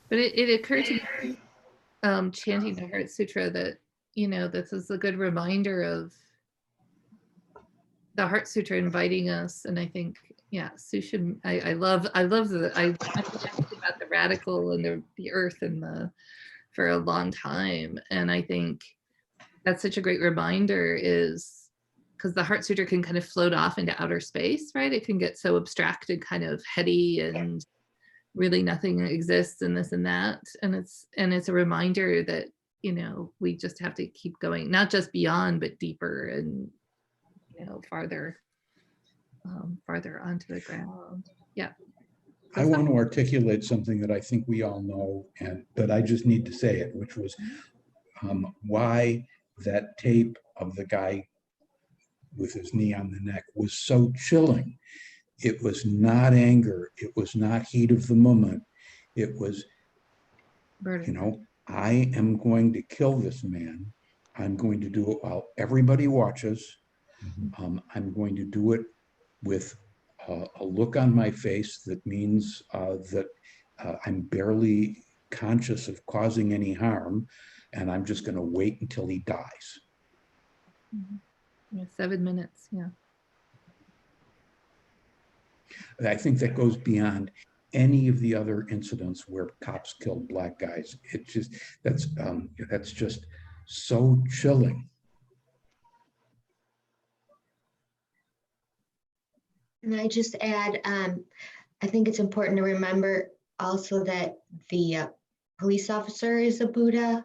But it occurred to me, chanting the Heart Sutra, that, you know, this is a good reminder of the Heart Sutra inviting us. And I think, yeah, Susha, I love the, I talked about the radical and the earth and for a long time. And I think that's such a great reminder, is because the Heart Sutra can kind of float off into outer space, right? It can get so abstracted, kind of heady, and really nothing exists and this and that. And it's a reminder that, you know, we just have to keep going, not just beyond, but deeper and, you know, farther onto the ground. Yeah. I want to articulate something that I think we all know, but I just need to say it, which was why that tape of the guy with his knee on the neck was so chilling. It was not anger. It was not heat of the moment. It was, you know, I am going to kill this man. I'm going to do it while everybody watches. I'm going to do it with a look on my face that means that I'm barely conscious of causing any harm, and I'm just going to wait until he dies. Yeah, 7 minutes. Yeah. I think that goes beyond any of the other incidents where cops killed Black guys. It just, that's just so chilling. And I just add, I think it's important to remember also that the police officer is a Buddha.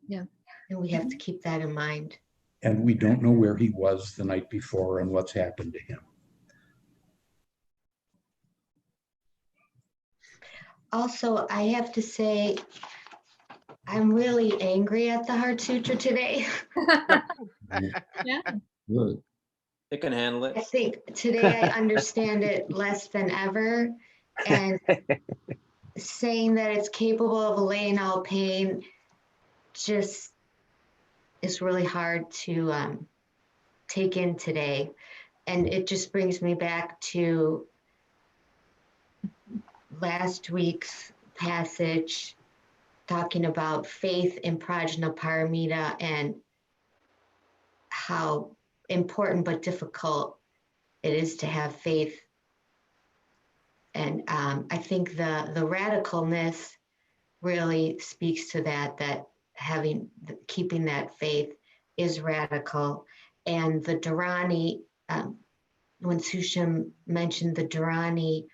Yeah. And we have to keep that in mind. And we don't know where he was the night before and what's happened to him. Also, I have to say, I'm really angry at the Heart Sutra today. Yeah. Good. It can handle I it. think today I understand it less than ever. And saying that it's capable of allaying all pain just is really hard to take in today. And it just brings me back to last week's passage talking about faith in Prajnaparamita and how important but difficult it is to have faith. And I think the radicalness really speaks to that keeping that faith is radical. And the Dharani, when Sushim mentioned the Dharani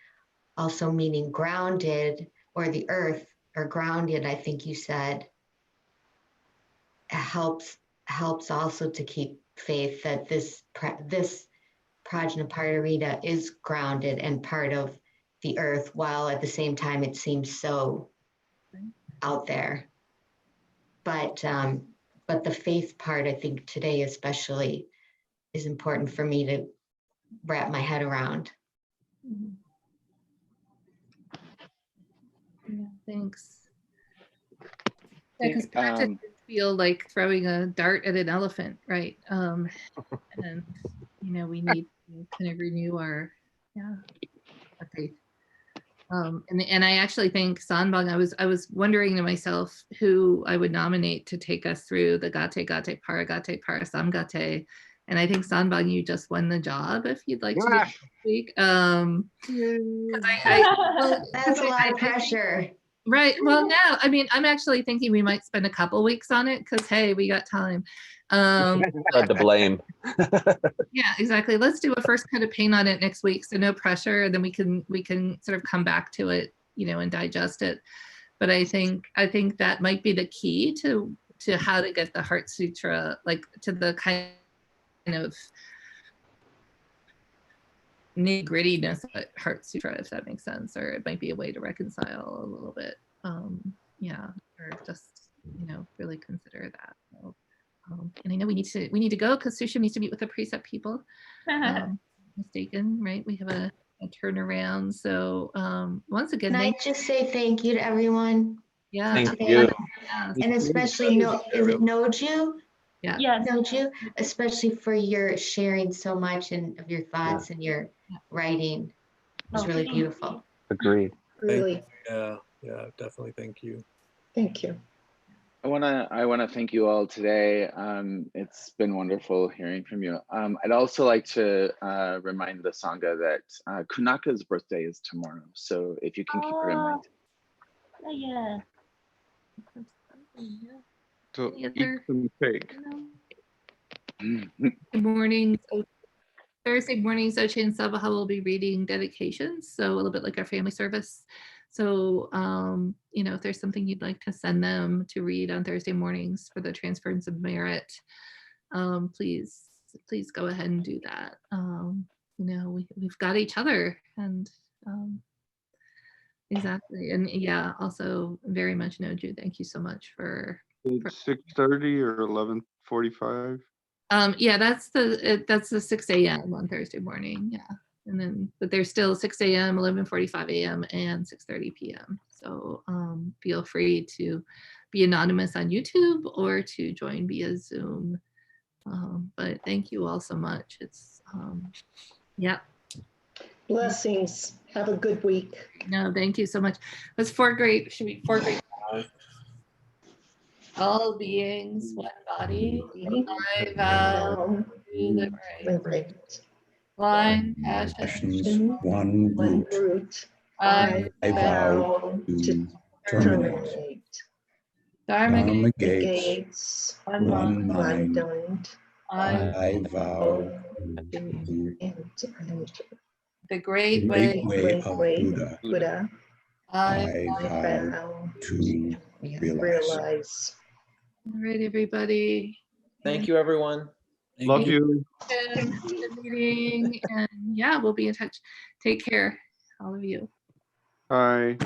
also meaning grounded, or the earth, or grounded, I think you said, helps also to keep faith that this Prajnaparita is grounded and part of the earth, while at the same time it seems so out there. But the faith part, I think today especially, is important for me to wrap my head around. Yeah, thanks. Yeah, because practice feel like throwing a dart at an elephant, right? And we need to kind of renew our faith. And I actually think Sanbang, I was wondering to myself who I would nominate to take us through the Gate Paragate Parasamgate. And I think Sanbang, you just won the job if you'd like to do it this week. Well, that's a lot of pressure. Right. Well, now, I mean, I'm actually thinking we might spend a couple weeks on it because, hey, we got time. Spread the blame. Yeah, exactly. Let's do a first coat of paint on it next week, so no pressure, and then we can sort of come back to it, and digest it. But I think that might be the key to how to get the Heart Sutra, like to the kind of nitty-grittiness of Heart Sutra, if that makes sense, or it might be a way to reconcile a little bit. Or just really consider that. So, and I know we need to go because Sushim needs to meet with the precept people. Mistaken, right? We have a turnaround. So once again, can I just say thank you to everyone? Yeah, thank you. And especially is it Noju? Yeah. Yes. Noju, especially for your sharing so much of your thoughts and your writing. It was really beautiful. Agreed. Really. Yeah, definitely. Thank you. Thank you. I wanna thank you all today. It's been wonderful hearing from you. I'd also like to remind the Sangha that Kunaka's birthday is tomorrow. So if you can keep her in mind. Yeah. So eat some cake. Good morning. Thursday morning, Sochi and Sabaha will be reading dedications, so a little bit like our family service. So, if there's something you'd like to send them to read on Thursday mornings for the transference of merit, please go ahead and do that. We've got each other, and exactly, and also very much Noju. Thank you so much for 6:30 or 11:45. That's the 6 a.m. on Thursday morning. Yeah. And then, but there's still 6 a.m., 11:45 a.m. and 6:30 p.m. So feel free to be anonymous on YouTube or to join via Zoom. But thank you all so much. It's, Blessings. Have a good week. No, thank you so much. That's four great all beings, one body, I vow to liberate. Blind passions, one root. I vow to terminate. Dharma gates, one mind. I vow to enter. The great way way of Buddha. I vow to realize. All right, everybody. Thank you, everyone. Love you. The meeting, and we'll be in touch. Take care, all of you. Bye.